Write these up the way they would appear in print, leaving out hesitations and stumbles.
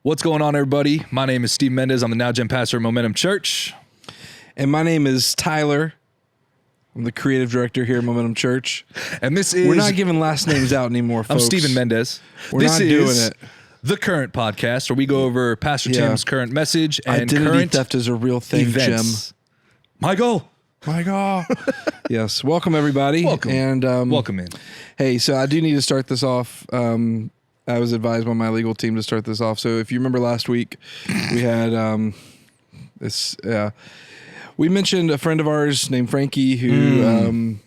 What's going on, everybody? My name is Steve Mendez. I'm the Now Gen pastor at Momentum Church. And my name is Tyler. I'm the creative director here at Momentum Church. And this is... We're not giving last names out anymore, folks. I'm Stephen Mendez. This is doing it. The Current Podcast, where we go over Pastor Tim's current message and Identity current theft is a real thing, events. Michael. Yes. Welcome, everybody. Welcome. And welcome in. Hey, so I do need to start this off. I was advised by my legal team to start this off. So if you remember last week, we had we mentioned a friend of ours named Frankie who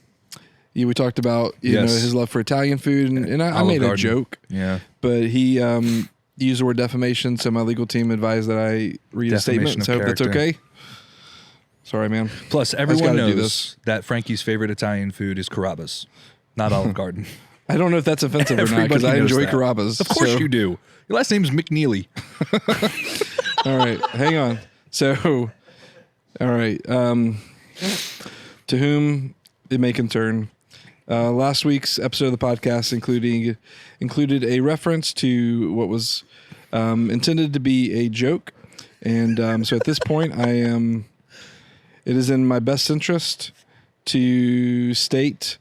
we talked about you know his love for Italian food, and I made a joke. Yeah. But he used the word defamation, so my legal team advised that I read a statement. So I hope that's okay. Sorry, man. Plus, everyone knows that Frankie's favorite Italian food is Carrabba's, not Olive Garden. I don't know if that's offensive or not, because I enjoy Carrabba's. Of course you do. Your last name is McNeely. All right, hang on. So, all right. To whom it may concern, last week's episode of the podcast included a reference to what was intended to be a joke. And so at this point, it is in my best interest to state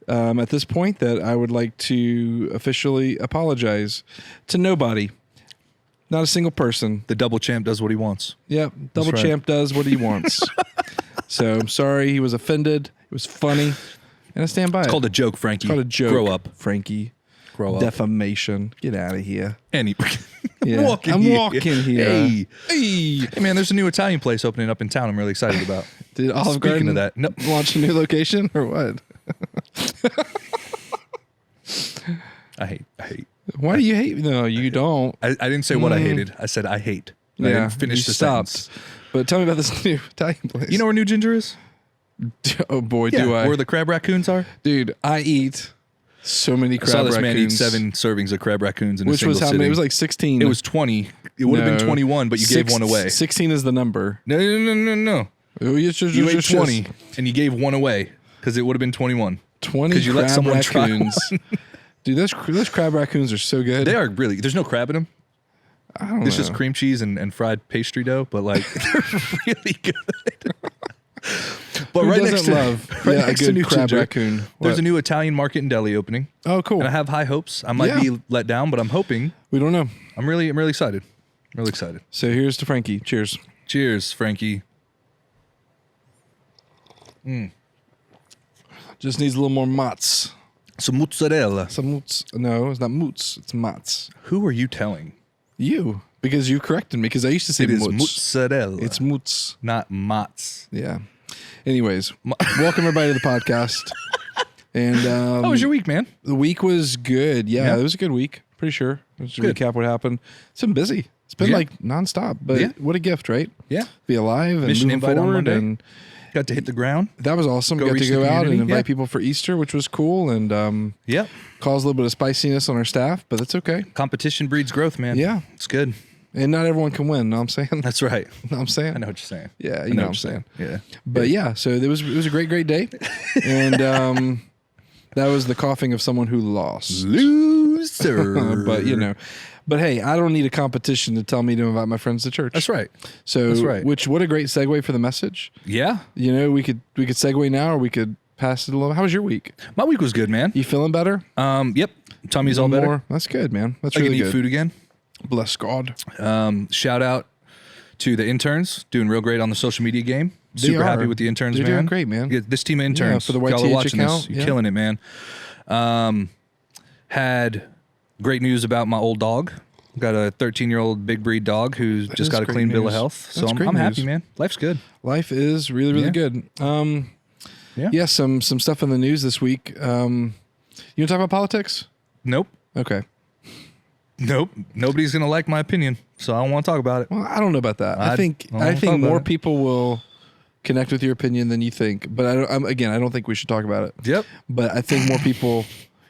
at this point that I would like to officially apologize to nobody. Not a single person. The double champ does what he wants. Yep, double champ does what he wants. So I'm sorry he was offended. It was funny, and I stand by it. It's called a joke, Frankie. It's called a joke. Grow up, Frankie. Grow up. Defamation. Get out of here. Yeah. I'm walking here. Hey, man, there's a new Italian place opening up in town I'm really excited about. Did Olive Garden of that, launch a new location or what? I hate. Why do you hate? No, you don't. I didn't say what I hated. I said I hate. I didn't finish the sentence. But tell me about this new Italian place. You know where New Ginger is? Oh boy, do I. Where the crab raccoons are? Dude, I eat so many crab raccoons. I saw this man eat 7 servings of crab raccoons in a single single sitting. Which was how many? It was like 16. It was 20. It would have been 21, but you gave one away. 16 is the number. No. You ate 20 and you gave one away because it would have been 21. 20 because you let someone raccoons. Try one. Dude, those crab raccoons are so good. They are really. There's no crab in them. I don't know. It's just cream cheese and fried pastry dough, but like they're really good. But right next to a New crab Ginger, raccoon. There's a new Italian market and deli opening. Oh, cool. And I have high hopes. I might be let down, but I'm hoping. We don't know. I'm really excited. Really excited. So here's to Frankie. Cheers. Cheers, Frankie. Just needs a little more mozz. Some mozzarella. No, it's not mozz. It's mozz. Who are you telling? You. Because you corrected me. Because I used to say it is mozzarella. It's mozz. Not mozz. Yeah. Anyways, welcome everybody to the podcast. And how was your week, man? The week was good. Yeah, it was a good week. Pretty sure. Let's recap what happened. It's been busy. It's been like nonstop. But what a gift, right? Yeah. Be alive and mission moving invite forward. On Monday. And got to hit the ground. That was awesome. Got to go out and invite people for Easter, which was cool. And caused a little bit of spiciness on our staff, but that's okay. Competition breeds growth, man. Yeah. It's good. And not everyone can win, know what I'm saying? That's right. Know what I'm saying? I know what you're saying. Yeah, you know what I'm saying. Yeah. But so it was a great day. And that was the coughing of someone who lost. Loser. But hey, I don't need a competition to tell me to invite my friends to church. That's right. So what a great segue for the message. Yeah. You know, we could segue now, or we could pass it a little. How was your week? My week was good, man. You feeling better? Yep. Tummy's all better. That's good, man. That's really good. I can eat food again. Bless God. Shout out to the interns doing real great on the social media game. Super happy with the interns, They're man. Doing great, man. This team of interns. For the YTH watching account. This, you're killing it, man. Had great news about my old dog. Got a 13-year-old big breed dog who's just got a clean bill of health. So I'm happy, man. Life's good. Life is really, really good. Some stuff in the news this week. You want to talk about politics? Nope. Okay. Nope. Nobody's going to like my opinion, so I don't want to talk about it. Well, I don't know about that. I think more people will connect with your opinion than you think. But I don't think we should talk about it. Yep. But I think more people,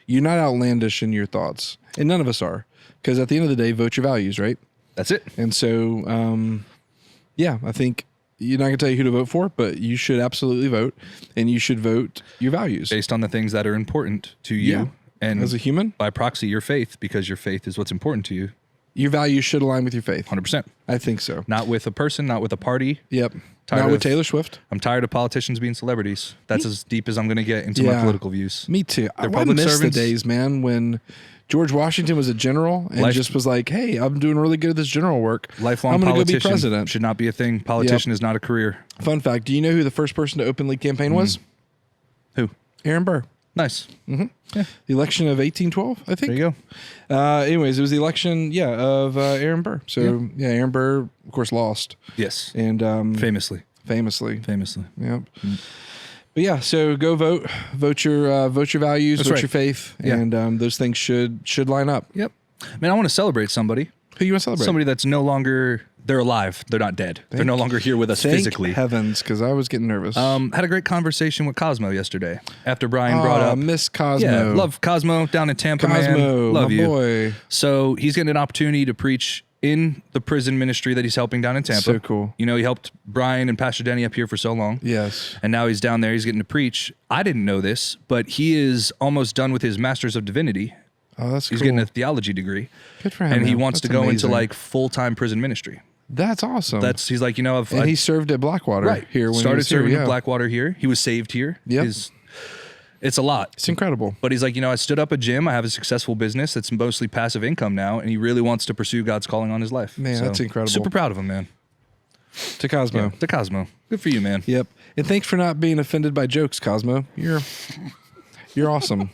you're not outlandish in your thoughts. And none of us are. Because at the end of the day, vote your values, right? That's it. And so, I think you're not going to tell you who to vote for, but you should absolutely vote. And you should vote your values. Based on the things that are important to you. Yeah. And as a human? By proxy, your faith, because your faith is what's important to you. Your values should align with your faith. 100%. I think so. Not with a person, not with a party. Yep. Not with Taylor Swift. I'm tired of politicians being celebrities. That's as deep as I'm going to get into my political views. Me too. They're I public miss servants. the days, man, when George Washington was a general and just was like, hey, I'm doing really good at this general work. Lifelong I'm going to go be politician president. should not be a thing. Politician is not a career. Fun fact. Do you know who the first person to openly campaign was? Who? Aaron Burr. Nice. Yeah. The election of 1812, I think. There you go. Anyways, it was the election, of Aaron Burr. So, Aaron Burr, of course, lost. Yes. And Famously. Yep. But yeah, so go vote. Vote your values, That's vote right. your faith, Yeah. and those things should line up. Yep. Man, I want to celebrate somebody. Who you want to celebrate? Somebody that's no longer, they're alive. They're not dead. They're no longer here with us Thank physically. heavens, because I was getting nervous. Had a great conversation with Cosmo yesterday after Brian brought up. Miss Cosmo. Yeah, love Cosmo down in Tampa, Cosmo, man. Love my you. boy. So he's getting an opportunity to preach in the prison ministry that he's helping down in Tampa. So cool. You know, he helped Brian and Pastor Denny up here for so long. Yes. And now he's down there. He's getting to preach. I didn't know this, but he is almost done with his Master's of Divinity. Oh, that's He's cool. getting a theology degree. Good for him. And he man. wants That's to go amazing. into like full-time prison ministry. That's awesome. He's like, and he served at Blackwater here when he started was here, serving yeah. at Blackwater here. He was saved here. Yep. It's a lot. It's incredible. But he's like, I stood up a gym. I have a successful business that's mostly passive income now, and he really wants to pursue God's calling on his life. Man, that's incredible. Super proud of him, man. To Cosmo. To Cosmo. Good for you, man. Yep. And thanks for not being offended by jokes, Cosmo. You're awesome.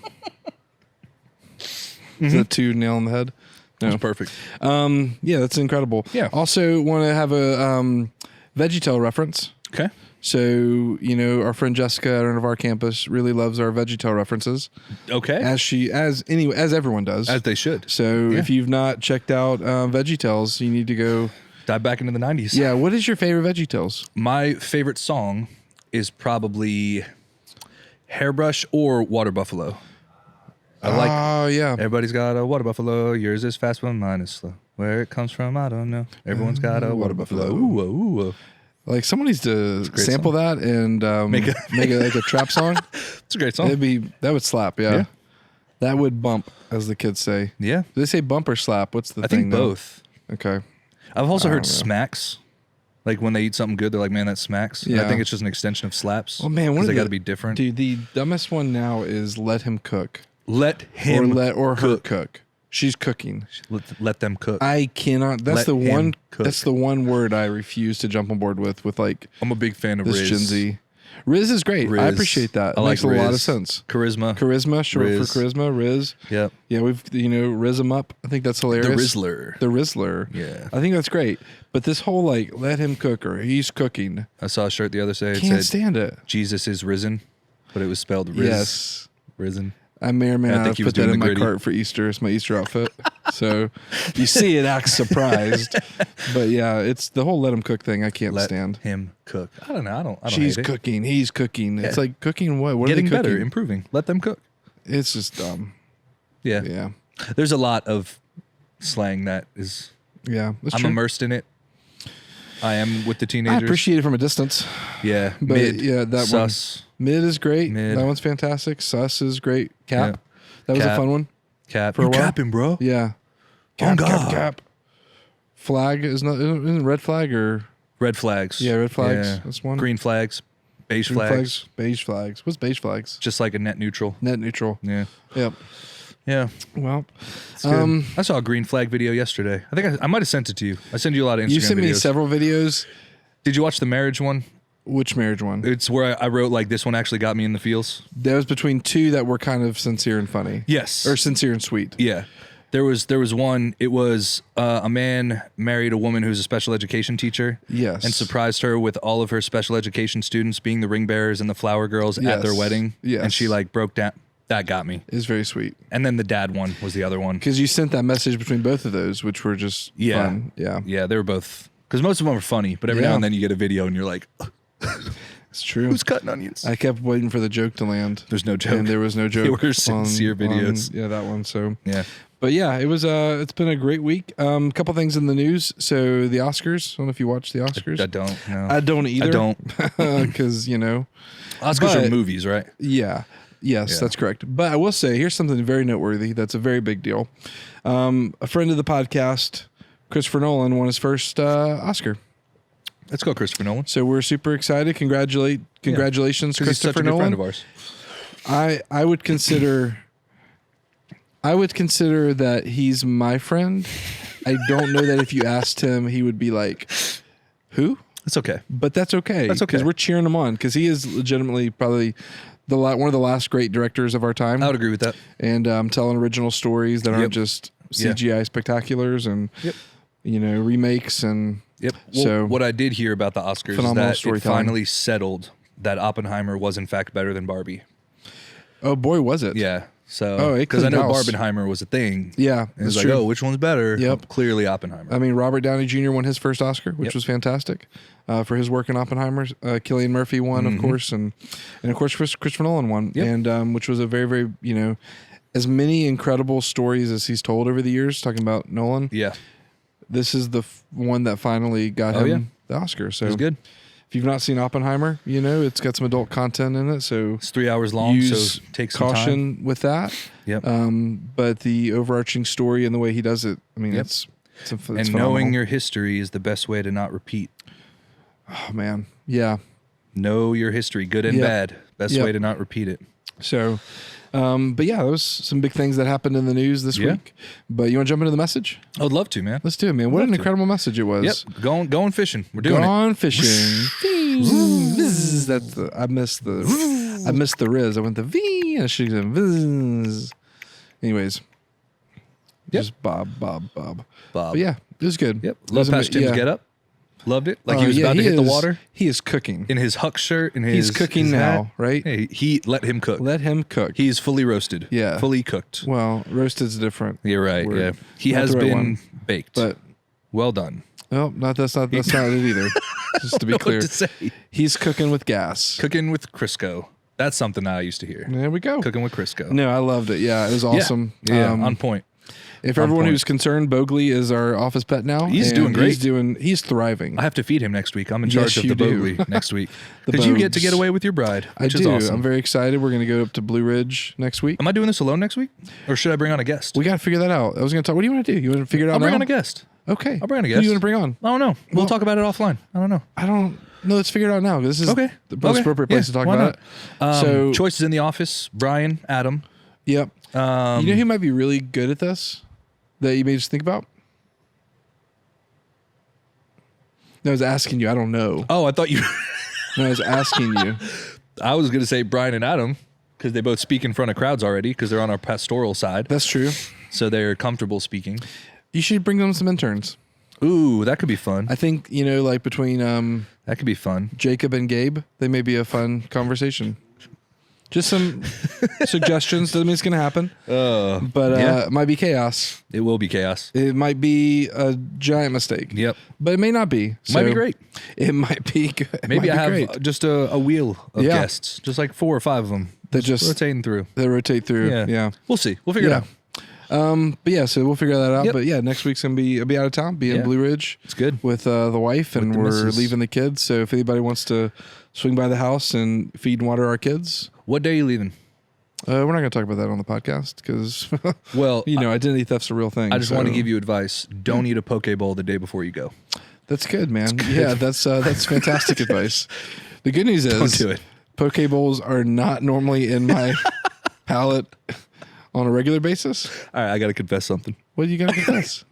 Is that 2 nail on the head? No. That's perfect. Yeah, that's incredible. Yeah. Also want to have a VeggieTale reference. Okay. So, our friend Jessica at our campus really loves our VeggieTale references. Okay. As everyone does. As they should. So if you've not checked out VeggieTales, you need to go dive back into the 90s. Yeah, what is your favorite VeggieTales? My favorite song is probably Hairbrush or Water Buffalo. I like yeah. Everybody's got a water buffalo. Yours is fast, but mine is slow. Where it comes from, I don't know. Everyone's got a water buffalo. Ooh, ooh, ooh. Like someone needs to sample that and make like a trap song. It's a great song. That would slap, yeah. That would bump, as the kids say. Yeah. Do they say bump or slap? What's the I thing? think both. Okay. I've also heard smacks. Like when they eat something good, they're like, man, that smacks. Yeah. And I think it's just an extension of slaps. Oh man, they got to be different. Dude, the dumbest one now is let him cook. Let him or her cook. She's cooking. Let them cook. I cannot. That's Let the him one. cook. That's the one word I refuse to jump on board with. Like, I'm a big fan of this Riz. Gen Z. Riz is great. Riz. I appreciate that. I It like makes a lot of Riz. sense. Charisma. Short Riz. for charisma. Riz. Yep. Yeah, we've Riz him up. I think that's hilarious. The Rizzler. The Rizzler. Yeah. I think that's great. But this whole like let him cook or he's cooking. I saw a shirt the other day. It Can't said, stand it. Jesus is risen, but it was spelled Riz. Yes. Risen. I may or may I not think have he was put that doing in the my gritty. cart for Easter. It's my Easter outfit. So you see it, act surprised. But yeah, it's the whole let him cook thing. I can't Let stand. him cook. I don't know. I don't She's hate it. cooking. He's cooking. It's Yeah. like cooking what? What Getting are they cooking? better, improving. Let them cook. It's just dumb. Yeah. Yeah. There's a lot of slang that is. Yeah. That's I'm true. immersed in it. I am with the I teenagers. appreciate it from a distance. Yeah. But Mid. yeah, that Sus. one. Mid is great. Mid. That one's fantastic. Sus is great. Cap. Yeah. That was a Cap. fun one. Cap. For a You while? capping, bro. Yeah. On Cap, cap, God. cap. Flag isn't red flag or Red flags. yeah, red flags. Yeah. That's one. Green flags. Beige Green flags. beige flags. What's beige flags? Just like a net neutral. Net neutral. Yeah. Yep. Yeah. Well, Good. I saw a green flag video yesterday. I think I might have sent it to you. I send you a lot of Instagram you sent me videos. several videos. Did you watch the marriage one? Which marriage one? It's where I wrote like this one actually got me in the feels. There was between two that were kind of sincere and funny. Yes. Or sincere and sweet. Yeah. There was one. It was a man married a woman who's a special education teacher. Yes. And surprised her with all of her special education students being the ring bearers and the flower girls at their wedding. Yes. And she like broke down. That got me. It's very sweet. And then the dad one was the other one. Because you sent that message between both of those, which were just fun. Yeah. Yeah, they were both. Because most of them are funny, but every now and then you get a video and you're like, It's true. who's cutting onions? I kept waiting for the joke to land. There's no joke. And there was no joke. They were sincere videos. Yeah, that one. So Yeah. But yeah, it was. It's been a great week. Couple things in the news. So the Oscars. I don't know if you watched the Oscars. I don't know. I don't either. I don't. Because Oscars But- are movies, right? Yeah. Yes, Yeah. that's correct. But I will say, here's something very noteworthy. That's a very big deal. A friend of the podcast, Christopher Nolan won his first Oscar. Let's go, Christopher Nolan. So we're super excited. Congratulations, Christopher he's such a good Nolan. friend of ours. I would consider that he's my friend. I don't know that if you asked him, he would be like, "Who?" It's okay. But that's okay. That's okay. Because we're cheering him on because he is legitimately probably one of the last great directors of our time. I would agree with that. And telling original stories that aren't just CGI spectaculars and remakes and Well, so what I did hear about the Oscars is that it finally settled that Oppenheimer was in fact better than Barbie. Oh boy, was it? Yeah. So because I know Barbenheimer was a thing. Yeah, and it's like, oh, which one's better? Yep. Clearly Oppenheimer. I mean, Robert Downey Jr. won his first Oscar, which was fantastic for his work in Oppenheimer. Cillian Murphy won, of course, and of course Christopher Nolan won, and which was a very, very as many incredible stories as he's told over the years talking about Nolan. Yeah, this is the one that finally got him the Oscar. So it's good. If you've not seen Oppenheimer, it's got some adult content in it, so it's 3 hours long. So take some caution time with that. Yep. But the overarching story and the way he does it, I mean, it's and phenomenal. Knowing your history is the best way to not repeat. Oh man, yeah. Know your history, good and bad. Best way to not repeat it. So, but yeah, there was some big things that happened in the news this week. But you want to jump into the message? I would love to, man. Let's do it, man. What an incredible message it was. Yep, going fishing. We're doing Gone fishing. That's I missed the Riz. I went the V and she said Viz. Anyways, just Bob. But yeah, it was good. Yep, love Pastor Tim's get up. Loved it. Like he was about to hit the water. He is cooking in his Huck shirt. He's cooking now, right? Hey, he let him cook. Let him cook. He's fully roasted. Yeah, fully cooked. Well, roasted's different. You're right. Word. Yeah, he has been baked, but well done. No, that's not it either. Just to be clear, he's cooking with gas. Cooking with Crisco. That's something I used to hear. There we go. Cooking with Crisco. No, I loved it. Yeah, it was awesome. Yeah, on point. If everyone who's concerned, Bogley is our office pet now. He's doing great. He's thriving. I have to feed him next week. I'm in charge of the Bogley next week. Because you get to get away with your bride, which is awesome. I'm very excited. We're going to go up to Blue Ridge next week. Am I doing this alone next week? Or should I bring on a guest? We got to figure that out. I was going to talk. What do you want to do? You want to figure it out I'll bring now? on a guest. Okay. I'll bring on a guest. Who do you want to bring on? I don't know. We'll talk about it offline. I don't know. No, let's figure it out now. This is the most appropriate place to talk about it. So choices in the office: Brian, Adam. Yep. You know who might be really good at this? That you may just think about? No, I was asking you. I don't know. Oh, I thought you... No, I was asking you. I was going to say Brian and Adam because they both speak in front of crowds already because they're on our pastoral side. That's true. So they're comfortable speaking. You should bring them some interns. Ooh, that could be fun. I think, like between... that could be fun. Jacob and Gabe, they may be a fun conversation. Just some suggestions. Doesn't mean it's going to happen. But it might be chaos. It will be chaos. It might be a giant mistake. Yep. But it may not be. It might be great. It might be good. Maybe I have just a wheel of guests. Just like 4 or 5 of them. That just rotating through. They rotate through. Yeah. We'll see. We'll figure it out. But yeah, so we'll figure that out. Yep. But yeah, next week's I'll be out of town, be in Blue Ridge. It's good. With the wife, and we're leaving the kids. So if anybody wants to swing by the house and feed and water our kids. What day are you leaving? We're not going to talk about that on the podcast because, well, identity theft's a real thing. I just want to give you advice. Don't eat a poke bowl the day before you go. That's good, man. That's good. Yeah, that's fantastic advice. The good news is, don't do it. Poke bowls are not normally in my palate on a regular basis. All right, I got to confess something. What do you got to confess?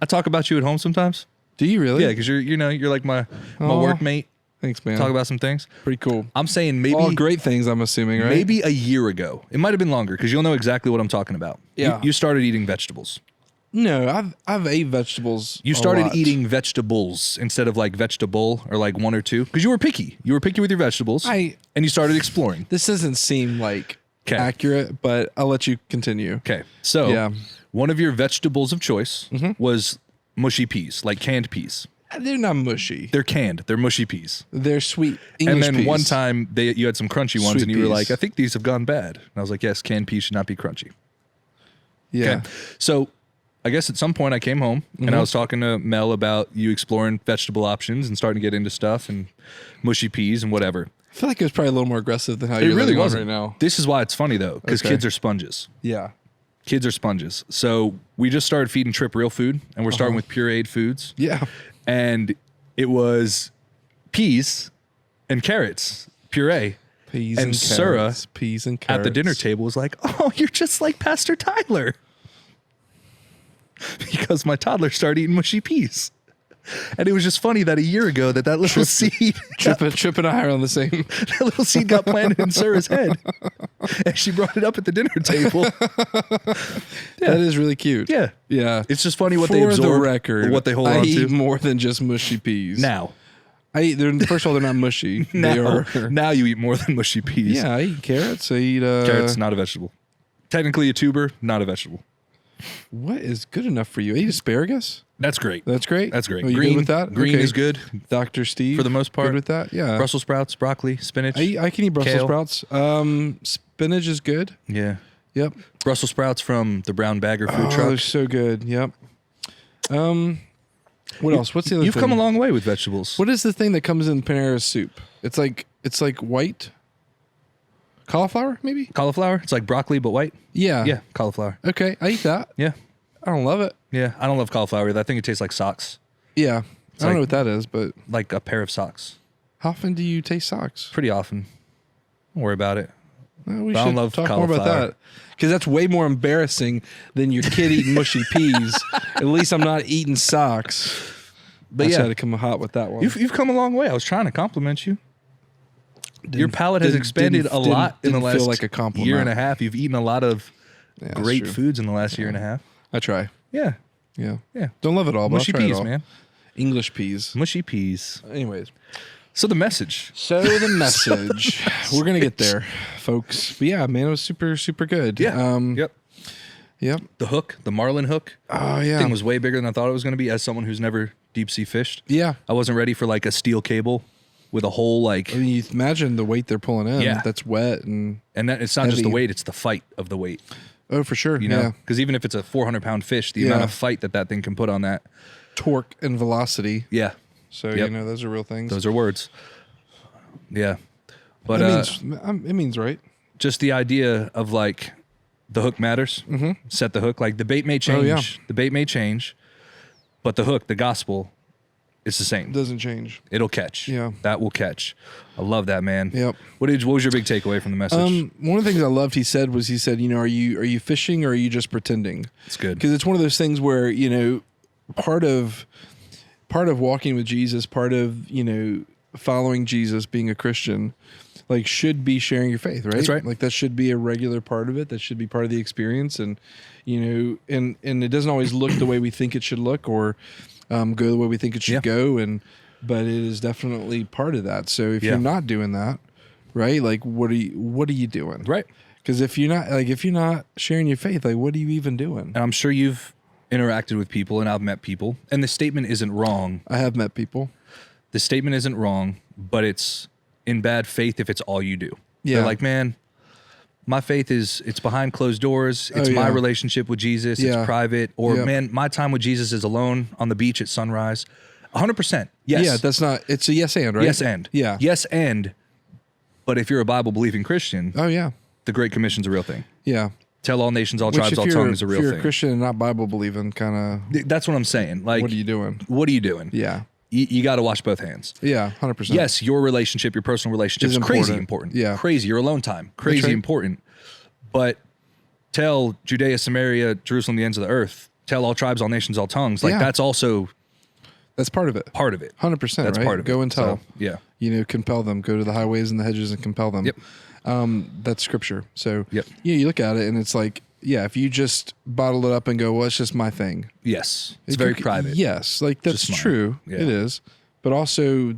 I talk about you at home sometimes. Do you really? Yeah, because you're like my workmate. Thanks, man. Talk about some things. Pretty cool. I'm saying maybe... all great things, I'm assuming, right? Maybe a year ago. It might have been longer because you'll know exactly what I'm talking about. Yeah. You started eating vegetables. No, I've ate vegetables. You started eating vegetables instead of like vegetable or like 1 or 2 because you were picky. You were picky with your vegetables. And you started exploring. This doesn't seem like accurate, but I'll let you continue. Okay. So one of your vegetables of choice was mushy peas, like canned peas. They're not mushy. They're canned. They're mushy peas. They're sweet English peas. And then peas. one time you had some crunchy ones Sweet and you were peas. like, I think these have gone bad. And I was like, yes, canned peas should not be crunchy. Yeah. Okay. So I guess at some point I came home and I was talking to Mel about you exploring vegetable options and starting to get into stuff and mushy peas and whatever. I feel like it was probably a little more aggressive than how you're really living on wasn't. right now. This is why it's funny though, because kids are sponges. Yeah. Kids are sponges. So we just started feeding Trip real food, and we're starting with pureed foods. Yeah. And it was peas and carrots puree. Peas and Sarah peas and carrots. at the dinner table was like, "Oh, you're just like Pastor Tyler," because my toddler started eating mushy peas. And it was just funny that a year ago that little seed, Trip and I are on the same. that little seed got planted in Sarah's head, and she brought it up at the dinner table. That is really cute. Yeah, Yeah. it's just funny what For they absorb, the record, what they hold I on eat to. more than just mushy peas. Now, First of all, they're not mushy. They now, are. now you eat more than mushy peas. Yeah, I eat carrots. I eat Carrots, not a vegetable. Technically a tuber, not a vegetable. What is good enough for you? I eat asparagus. That's great. That's great. That's great. Oh, you Green good with that? Green Okay. is good Dr. Steve, for the most part. good with that. Yeah. Brussels sprouts, broccoli, spinach. I can eat Brussels kale. sprouts. Spinach is good. Yeah. Yep. Brussels sprouts from the Brown Bagger food Oh, they're truck. so good. Yep. What else? What's the other You've thing? come a long way with vegetables. What is the thing that comes in Panera's soup? It's like white cauliflower, maybe? Cauliflower? It's like broccoli but white. Yeah. Yeah, cauliflower. Okay, I eat that. Yeah. I don't love it. Yeah. I don't love cauliflower either. I think it tastes like socks. Yeah. I don't like- know what that is, but Like a pair of socks. how often do you taste socks? Pretty often. Don't worry about it. Well, we I don't should love talk more about cauliflower. that. Because that's way more embarrassing than your kid eating mushy peas. At least I'm not eating socks. But I just yeah. had to come hot with that one. You've come a long way. I was trying to compliment you. Your palate has didn't- expanded didn't- a lot in the didn't feel last like a compliment. year and a half. You've eaten a lot of Yeah, that's great true. foods in the last year and a half. I try. Yeah. Yeah. Yeah. Don't love it all, but Mushy I'll try it peas, all. man. English peas. Mushy peas. Anyways. So the message. So the message. We're going to get there, folks. But yeah, man, it was super, super good. Yeah. Yep. Yep. The hook, the marlin hook, Oh, yeah. thing was way bigger than I thought it was going to be. As someone who's never deep sea fished, Yeah. I wasn't ready for like a steel cable with a whole like. I mean, you imagine the weight they're pulling in. Yeah. That's wet and And that, it's not just the heavy. weight; it's the fight of the weight. oh, for sure. You know, Yeah. because even if it's a 400-pound fish, the Yeah. amount of fight that thing can put on that. Torque and velocity. Yeah, So Yep. those are real things. those are words. Yeah, but it means right. just the idea of like the hook matters. Mm-hmm. Set the hook. Like the bait may change. Oh, yeah. The bait may change, but the hook, the gospel, is the same. Doesn't change. It'll catch. Yeah. That will catch. I love that, man. Yep. What was your big takeaway from the message? One of the things I loved he said, are you fishing or are you just pretending? It's good. Because it's one of those things where, part of walking with Jesus, part of, following Jesus, being a Christian, like should be sharing your faith, right? That's right. Like that should be a regular part of it. That should be part of the experience. And, and it doesn't always look the way we think it should look or go the way we think it should Yeah. go. But it is definitely part of that. So if Yeah. you're not doing that, right? Like what are you doing? Right. Because if you're not sharing your faith, like what are you even doing? And I'm sure you've interacted with people and I've met people, and the statement isn't wrong. I have met people. The statement isn't wrong, but it's in bad faith if it's all you do. Yeah. They're like, man, my faith it's behind closed doors. It's my yeah. relationship with Jesus. Yeah. It's private. Or Yep. man, my time with Jesus is alone on the beach at sunrise. 100%. Yes. Yeah, that's not. It's a yes and, right? Yes and. Yeah. Yes and. But if you're a Bible believing Christian, Oh yeah. the Great Commission's a real thing. Yeah. Tell all nations, all Which tribes, if all you're, tongues is a if real you're thing. a Christian and not Bible believing, kind That's what I'm saying. Like, of, what are you doing? What are you doing? Yeah. You got to wash both hands. Yeah. 100%. Yes, your relationship, your personal relationship is Is crazy important. important. Yeah. Crazy. Your alone time, crazy right. important. But tell Judea, Samaria, Jerusalem, the ends of the earth. Tell all tribes, all nations, all tongues. Like Yeah. that's also That's part of it. part of it. 100%. That's right? part of Go it. and tell. So, yeah. Compel them. Go to the highways and the hedges and compel them. Yep. That's scripture. So Yep. yeah, you look at it and it's like, yeah, if you just bottle it up and go, well, it's just my thing. Yes. It's very private. Yes, like that's Just mine. true. Yeah. It is. But also,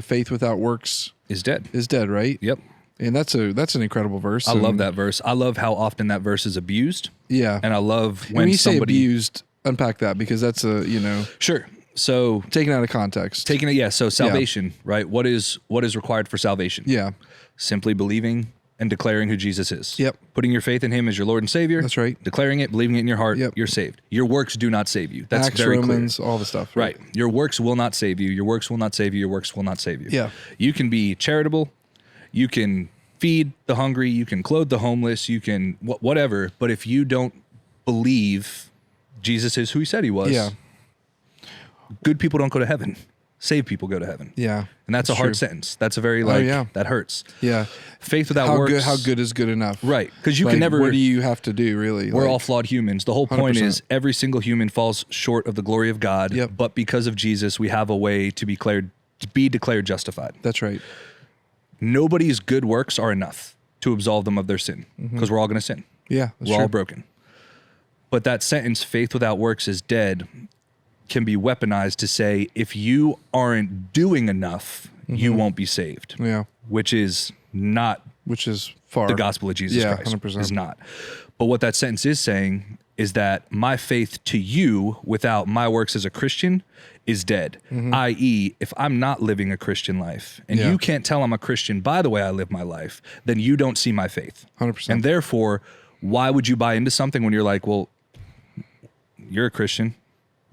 faith without works Is dead. is dead, right? Yep. And that's an incredible verse. I love And that verse. I love how often that verse is abused. Yeah. And I love when when you say somebody abused, unpack that because that's Sure. So taken out of context. taking it, yeah. So salvation, right? What is required for salvation? Yeah. Simply believing and declaring who Jesus is. Yep. Putting your faith in him as your Lord and Savior. That's right. Declaring it, believing it in your heart, Yep. you're saved. Your works do not save you. That's Acts, very Romans, clear. all the stuff. Right. Your works will not save you. Your works will not save you. Your works will not save you. Yeah. You can be charitable. You can feed the hungry, you can clothe the homeless, you can whatever. But if you don't believe Jesus is who he said he was, Yeah. good people don't go to heaven. Saved people go to heaven. Yeah. And that's a hard true. sentence. That's a very yeah. that hurts. Yeah. Faith without works. How good is good enough? Right. Because you can never. What do you have to do, really? We're all flawed humans. The whole point 100%. is every single human falls short of the glory of God. Yep. But because of Jesus, we have a way to be declared justified. That's right. Nobody's good works are enough to absolve them of their sin, because we're all going to sin. Yeah. That's We're true. all broken. But that sentence, faith without works is dead, can be weaponized to say, if you aren't doing enough, you won't be saved. Yeah. Which is not Which is far. the gospel of Jesus Yeah, Christ. 100%. Is not. But what that sentence is saying is that my faith to you without my works as a Christian is dead. I.e., if I'm not living a Christian life and Yeah. you can't tell I'm a Christian by the way I live my life, then you don't see my faith. 100%. And therefore, why would you buy into something when you're like, well, you're a Christian.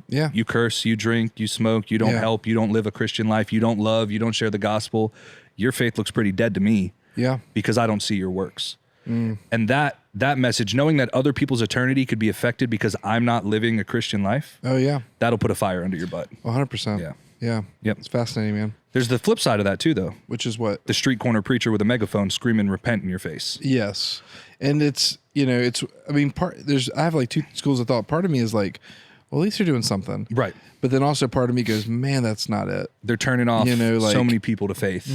Yeah. You curse, you drink, you smoke, you don't Yeah. help, you don't live a Christian life, you don't love, you don't share the gospel. Your faith looks pretty dead to me. Yeah. Because I don't see your works. And that message, knowing that other people's eternity could be affected because I'm not living a Christian life, Oh, yeah. that'll put a fire under your butt. 100%. Yeah. Yeah. Yep. It's fascinating, man. There's the flip side of that too, though. Which is what? The street corner preacher with a megaphone screaming repent in your face. Yes. And it's, I have like two schools of thought. Part of me is like, well, at least you're doing something. Right. But then also part of me goes, man, that's not it. They're turning off so many people to faith.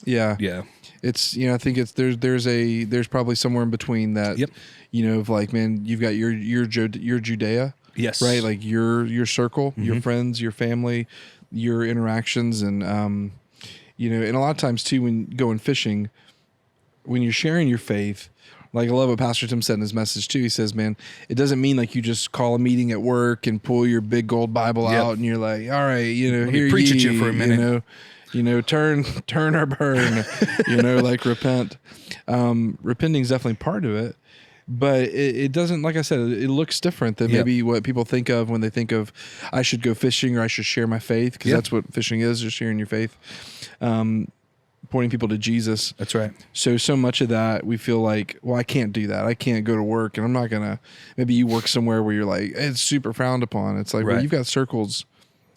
Yeah. Yeah. It's, I think it's, there's probably somewhere in between that, Yep. Of like, man, you've got your Judea. Yes. Right. Like your circle, your friends, your family, your interactions. And, and a lot of times too, when going fishing, when you're sharing your faith, like I love what Pastor Tim said in his message too. He says, man, it doesn't mean like you just call a meeting at work and pull your big gold Bible out and you're like, all right, here preach at ye, you for a minute. turn or burn, like repent. Repenting is definitely part of it, but it doesn't, like I said, it looks different than maybe what people think of when they think of, I should go fishing or I should share my faith. Because that's what fishing is, just sharing your faith. Pointing people to Jesus. That's right. So much of that, we feel like, well, I can't do that. I can't go to work and I'm not going to, maybe you work somewhere where you're like, it's super frowned upon. It's like, well, you've got circles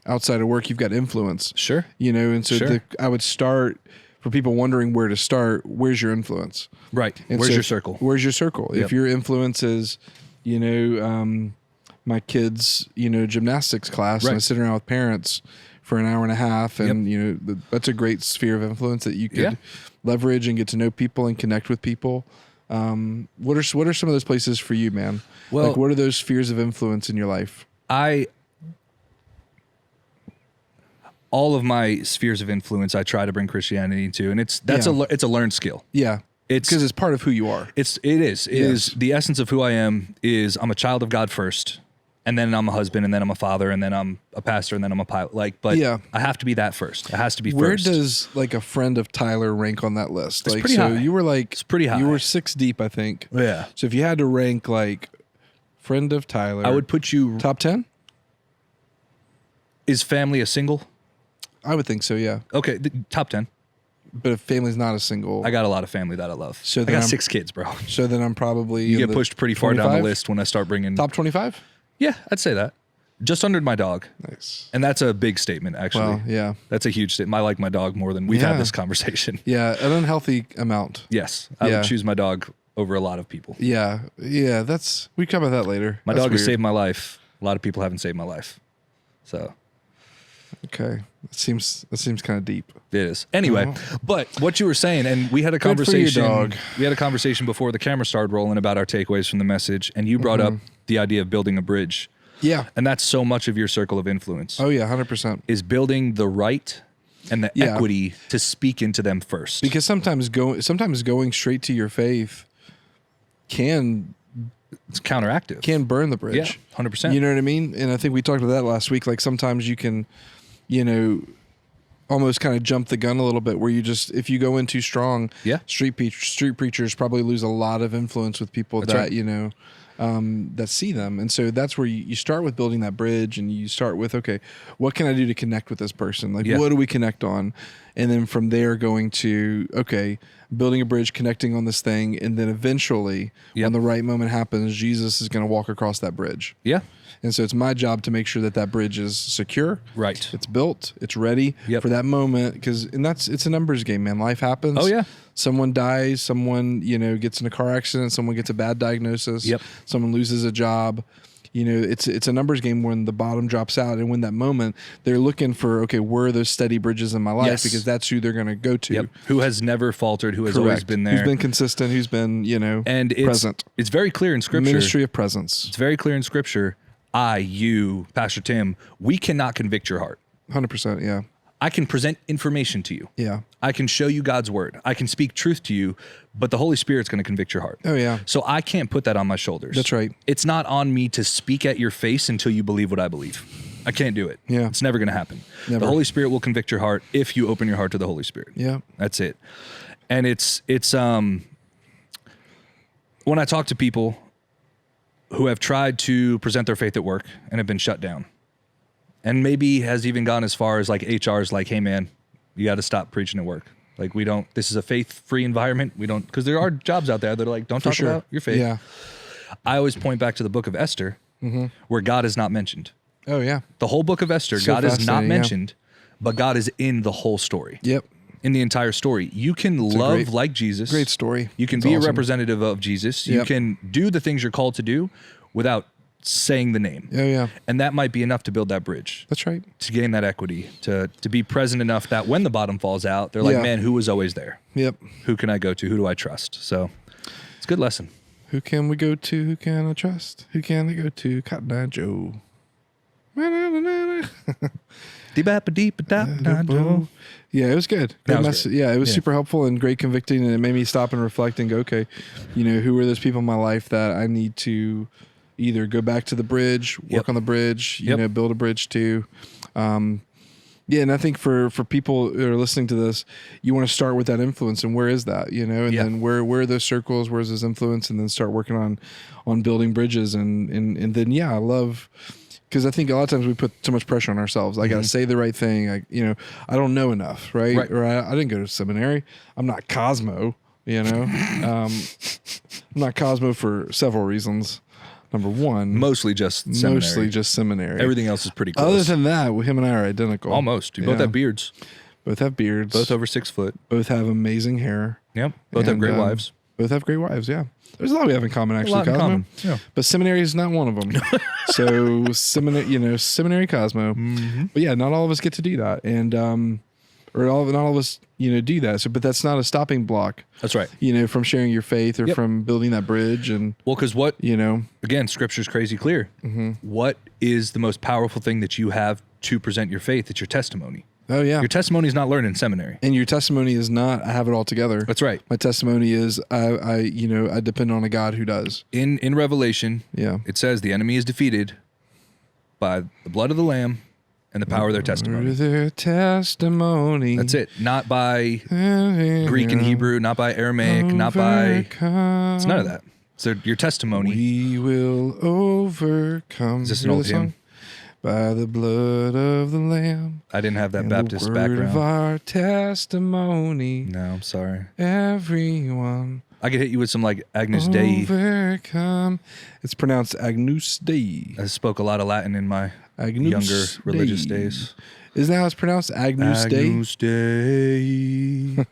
outside of work. You've got influence. Sure. And so I would start, for people wondering where to start, where's your influence? Right. And Where's so your circle? Where's your circle? Yep. If your influence is, my kids, gymnastics class, and I sit around with parents for an hour and a half, and that's a great sphere of influence that you could leverage and get to know people and connect with people. What are some of those places for you, man? Well, like, what are those spheres of influence in your life? All of my spheres of influence, I try to bring Christianity into, and it's a learned skill. Yeah, because it's part of who you are. It is the essence of who I am. Is I'm a child of God first, and then I'm a husband, and then I'm a father, and then I'm a pastor, and then I'm a pilot. I have to be that first. It has to be Where first. Where does like a friend of Tyler rank on that list? It's like, pretty high. You were like, it's pretty high. You were 6 deep, I think. Yeah. So if you had to rank like friend of Tyler, I would put you top 10. Is family a single? I would think so. Yeah. Okay, top 10. But if family's not a single, I got a lot of family that I love. So I got 6 kids, bro. So then I'm probably you get pushed pretty far 25? down the list when I start bringing top 25. Yeah, I'd say that. Just under my dog. Nice. And that's a big statement, actually. Well, yeah. That's a huge statement. I like my dog more than we've had this conversation. Yeah, an unhealthy amount. Yes, I would choose my dog over a lot of people. Yeah, we come about that later. My dog has saved my life. A lot of people haven't saved my life. So. Okay, that seems kind of deep. It is. Anyway, but what you were saying, and we had a conversation. Dog. We had a conversation before the camera started rolling about our takeaways from the message, and you brought up the idea of building a bridge. Yeah, and that's so much of your circle of influence. Oh yeah, 100%. Is building the right and the equity to speak into them first. Because sometimes going straight to your faith it's counteractive. Can burn the bridge. Yeah, 100%. You know what I mean? And I think we talked about that last week. Like sometimes you can, almost kind of jump the gun a little bit where you just, if you go in too strong, street preachers probably lose a lot of influence with people that see them. And so that's where you start with building that bridge, and you start with, okay, what can I do to connect with this person? Like, what do we connect on? And then from there going to, okay, building a bridge, connecting on this thing. And then eventually when the right moment happens, Jesus is going to walk across that bridge. Yeah. And so it's my job to make sure that that bridge is secure. Right. It's built. It's ready for that moment. It's a numbers game, man. Life happens. Oh, yeah. Someone dies. Someone, gets in a car accident. Someone gets a bad diagnosis. Yep. Someone loses a job. It's a numbers game when the bottom drops out. And when that moment, they're looking for, okay, where are those steady bridges in my life? Because that's who they're going to go to. Yep. Who has never faltered, who has always been there. Who's been consistent, who's been, and present. It's very clear in Scripture. Ministry of presence. It's very clear in Scripture. You, Pastor Tim, we cannot convict your heart. 100%, yeah. I can present information to you. Yeah. I can show you God's word. I can speak truth to you, but the Holy Spirit's going to convict your heart. Oh, yeah. So I can't put that on my shoulders. That's right. It's not on me to speak at your face until you believe what I believe. I can't do it. Yeah. It's never going to happen. Never. The Holy Spirit will convict your heart if you open your heart to the Holy Spirit. Yeah. That's it. And it's when I talk to people who have tried to present their faith at work and have been shut down, and maybe has even gone as far as like HR's like, hey man, you got to stop preaching at work. Like this is a faith-free environment. Because there are jobs out there that are like, don't talk about your faith. Yeah. I always point back to the book of Esther, where God is not mentioned. Oh yeah. The whole book of Esther, God is not mentioned, but God is in the whole story. Yep. In the entire story. You can love like Jesus. Great story. You can be a representative of Jesus. You can do the things you're called to do without saying the name. Oh yeah. And that might be enough to build that bridge. That's right. To gain that equity, to be present enough that when the bottom falls out, they're like, man, who was always there? Yep. Who can I go to? Who do I trust? So it's a good lesson. Who can we go to? Who can I trust? Who can I go to? Cotton Eye Joe. Yeah, it was good. It was super helpful and great convicting, and it made me stop and reflect and go, okay, who are those people in my life that I need to either go back to the bridge, work on the bridge, build a bridge to. And I think for people who are listening to this, you want to start with that influence, and where is that, and then where are those circles, where's this influence, and then start working on building bridges, and then I love. Because I think a lot of times we put too much pressure on ourselves. I got to say the right thing. I don't know enough, right? Or I didn't go to seminary. I'm not Cosmo, I'm not Cosmo for several reasons. Number one, mostly just seminary. Everything else is pretty close. Other than that, him and I are identical. Almost. You both have beards. Both have beards. Both over 6 foot. Both have amazing hair. Yep. Both have great wives. Both have great wives, yeah. There's a lot we have in common, actually, a lot Cosmo. in common. Yeah. But seminary is not one of them. So, seminary Cosmo. Mm-hmm. But yeah, not all of us get to do that. And, not all of us, do that. So, but that's not a stopping block. That's right. From sharing your faith or from building that bridge. And because again, Scripture's crazy clear. Mm-hmm. What is the most powerful thing that you have to present your faith? It's your testimony. Oh yeah. Your testimony is not learned in seminary. And your testimony is not, I have it all together. That's right. My testimony is I depend on a God who does. In Revelation, it says the enemy is defeated by the blood of the Lamb and the power of their testimony. Their testimony. That's it. Not by Greek and Hebrew, not by Aramaic, not by, it's none of that. So your testimony. We will overcome. Is this an old hymn? By the blood of the Lamb. I didn't have that and Baptist the word background. Of our testimony. No, I'm sorry. Everyone. I could hit you with some like Agnus Dei. Overcome. It's pronounced Agnus Dei. I spoke a lot of Latin in my younger religious days. Isn't that how it's pronounced? Agnus Dei? Agnus Dei.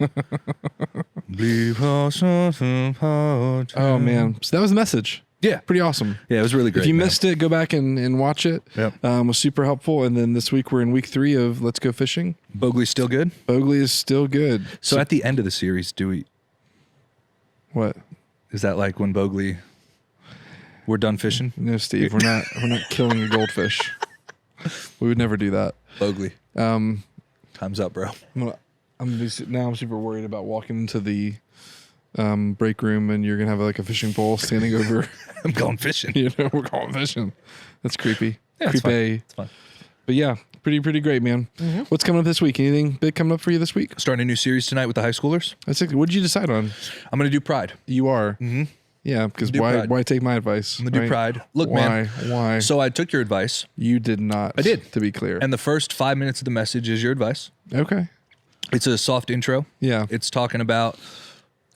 Oh, man. So that was the message. Yeah. Pretty awesome. Yeah, it was really great. If you missed it, go back and watch it. Yep. It was super helpful. And then this week we're in week 3 of Let's Go Fishing. Bogey's still good? Bogey is still good. So at the end of the series, What? Is that like when we're done fishing? No, Steve, we're not killing a goldfish. We would never do that. Bogey. Time's up, bro. I'm super worried about walking into the break room and you're gonna have like a fishing pole standing over. I'm going fishing. We're going fishing. That's creepy. Yeah, creepy. It's fine. But yeah, pretty great, man. Mm-hmm. What's coming up this week? Anything big coming up for you this week? Starting a new series tonight with the high schoolers. What did you decide on? I'm gonna do Pride. You are. Mm-hmm. Yeah, because Do Pride. why take my advice? I'm gonna do Pride. Look, man. Why? So I took your advice. You did not. I did. To be clear. And the first 5 minutes of the message is your advice. Okay. It's a soft intro. Yeah. It's talking about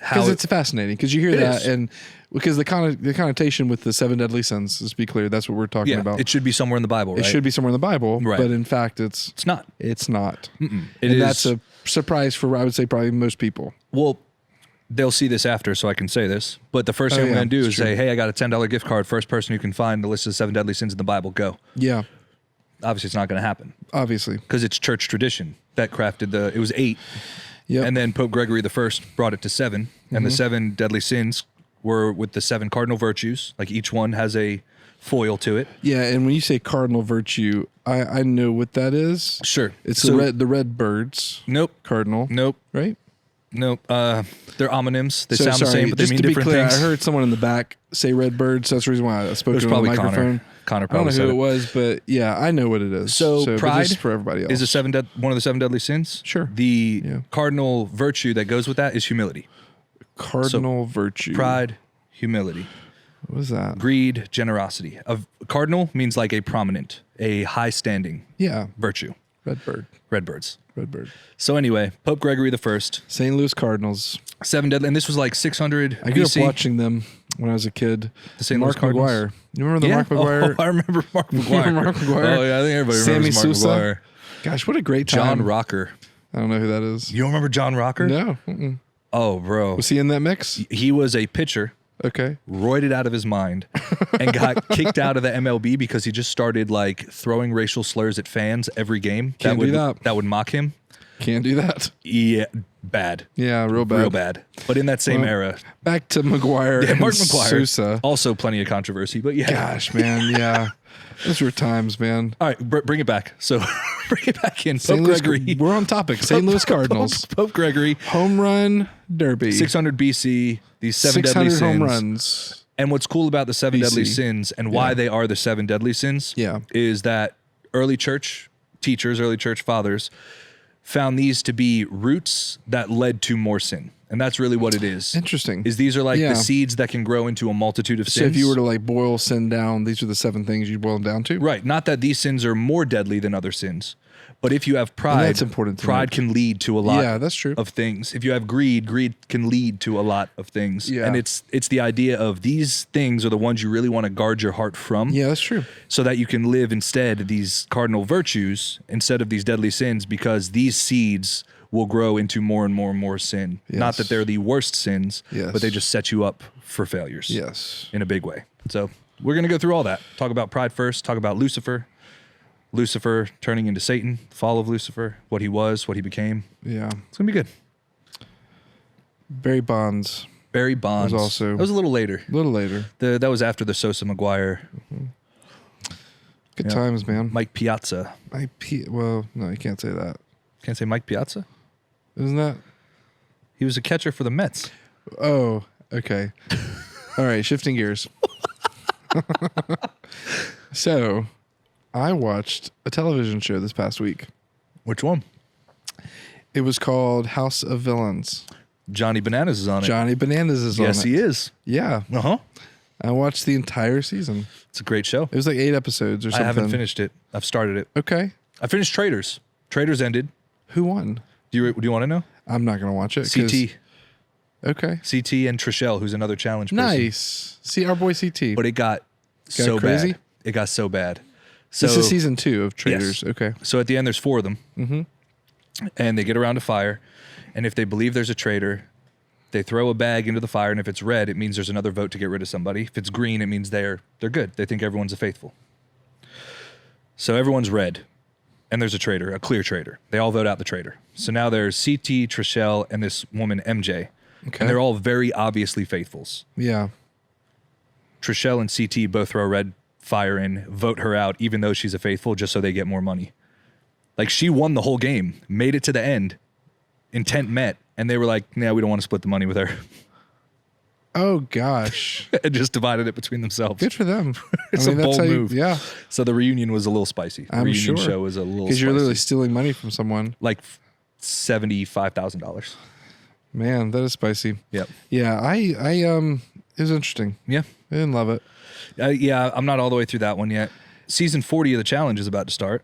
how Because it's fascinating. Because you hear It that, is. and because the connotation with the 7 deadly sins, let's be clear, that's what we're talking about. it should be somewhere in the Bible, right? It should be somewhere in the Bible, Right. but in fact, it's It's not. not. It is. That's a surprise for, I would say, probably most people. Well, they'll see this after, so I can say this. But the first thing I'm going to do is say, hey, I got a $10 gift card. First person who can find the list of 7 deadly sins in the Bible, go. Yeah, Obviously, it's not going to happen obviously. because it's church tradition that crafted it was 8. Yep. And then Pope Gregory the First brought it to 7. And the 7 deadly sins were with the 7 cardinal virtues. Like each one has a foil to it. Yeah, and when you say cardinal virtue, I know what that is. Sure. It's So- the red birds. Nope. Cardinal. Nope. Right? Nope. They're homonyms. They So, sound the sorry, same, but they just mean to be different clear, things. I heard someone in the back say red birds. So that's the reason why I spoke It was to him on the probably microphone. Connor I don't probably know said who it it. was, but yeah, I know what it is. So but pride just for everybody else. is one of the 7 deadly sins. Sure. The Yeah. cardinal virtue that goes with that is humility. cardinal virtue. Pride, humility, What was that? greed, generosity. Cardinal means like a prominent, a high standing Yeah, virtue. red bird. Redbirds. Red bird. So anyway, Pope Gregory the First, St. Louis Cardinals. 7 deadly, and this was like 600 I grew up BC. watching them when I was a kid. The St. Louis Mark Cardinals? McGuire. You remember the Yeah. Mark McGuire? Oh, I remember Mark McGuire. Mark McGuire? Oh yeah, I think everybody Sammy remembers Mark Sousa? McGuire. Gosh, what a great time. John Rocker. I don't know who that is. You don't remember John Rocker? No. Mm-mm. Oh, bro. Was he in that mix? He was a pitcher. Okay. Roided out of his mind and got kicked out of the MLB because he just started like throwing racial slurs at fans every game. Can't do that. That would mock him. Can't do that. Yeah, bad. Yeah, real bad. Real bad. But in that same Well, era, Back to McGuire and Mark McGuire, Sousa. also plenty of controversy. But yeah, Gosh, man. Yeah. Those were times, man. all right, bring it back. So bring it back in. St. Pope Louis, Gregory, we're on topic. St. Louis Cardinals. Pope Gregory, Home run derby. 600 BC. These 7 deadly 600 sins. home runs. And what's cool about the 7 deadly BC. sins and why they are the 7 deadly sins Yeah. is that early church teachers, early church fathers found these to be roots that led to more sin. And that's really what it is. Interesting. Is these are like Yeah. the seeds that can grow into a multitude of So sins. if you were to like boil sin down, these are the 7 things you'd boil them down to? Right. Not that these sins are more deadly than other sins. But if you have pride, that's important to pride note. can lead to a lot Yeah, that's true. of things. If you have greed, greed can lead to a lot of things. Yeah. And it's the idea of these things are the ones you really want to guard your heart from. Yeah, that's true. So that you can live instead these cardinal virtues instead of these deadly sins, because these seeds will grow into more and more and more sin. Not Yes. that they're the worst sins, Yes. but they just set you up for failures. Yes. In a big way. So we're going to go through all that. Talk about pride first, talk about Lucifer turning into Satan, the fall of Lucifer, what he was, what he became. Yeah. It's going to be good. Barry Bonds. Barry Bonds. Was also- that was a little later. A little later. That was after the Sosa McGuire, Good Yeah. times, man. Mike Piazza. Well, no, you can't say that. Can't say Mike Piazza? Isn't that? He was a catcher for the Mets. Oh, okay. All right, shifting gears. So, I watched a television show this past week. Which one? It was called House of Villains. Johnny Bananas is on it. Johnny Bananas is on it. Yes, he is. Yeah. Uh-huh. I watched the entire season. It's a great show. It was like 8 episodes or I something. haven't finished it. I've started it. Okay. I finished Traitors. Traitors ended. Who won? Do you want to know? I'm not going to watch it. 'cause- CT. Okay. CT and Trishelle, who's another challenge person. Nice. See our boy CT. But it got so crazy? bad. It got so bad. So, This is season 2 of Traders. Yes. Okay. So at the end, there's 4 of them. Mm-hmm. And they get around a fire. And if they believe there's a traitor, they throw a bag into the fire. And if it's red, it means there's another vote to get rid of somebody. If it's green, it means they're good. They think everyone's a faithful. So everyone's red. And there's a traitor, a clear traitor. They all vote out the traitor. So now there's CT, Trishelle, and this woman, MJ. Okay. And they're all very obviously faithfuls. Yeah. Trishelle and CT both throw red fire in, vote her out, even though she's a faithful, just so they get more money. Like, she won the whole game, made it to the end, intent met, and they were like, nah, we don't want to split the money with her. Oh, gosh. And just divided it between themselves. Good for them. It's a bold move. Yeah. So the reunion was a little spicy. The I'm reunion sure. show was a little Because spicy. you're literally stealing money from someone. like $75,000. Man, that is spicy. Yep. Yeah, it It was interesting. Yeah. I didn't love it. Yeah, I'm not all the way through that one yet. Season 40 of the challenge is about to start,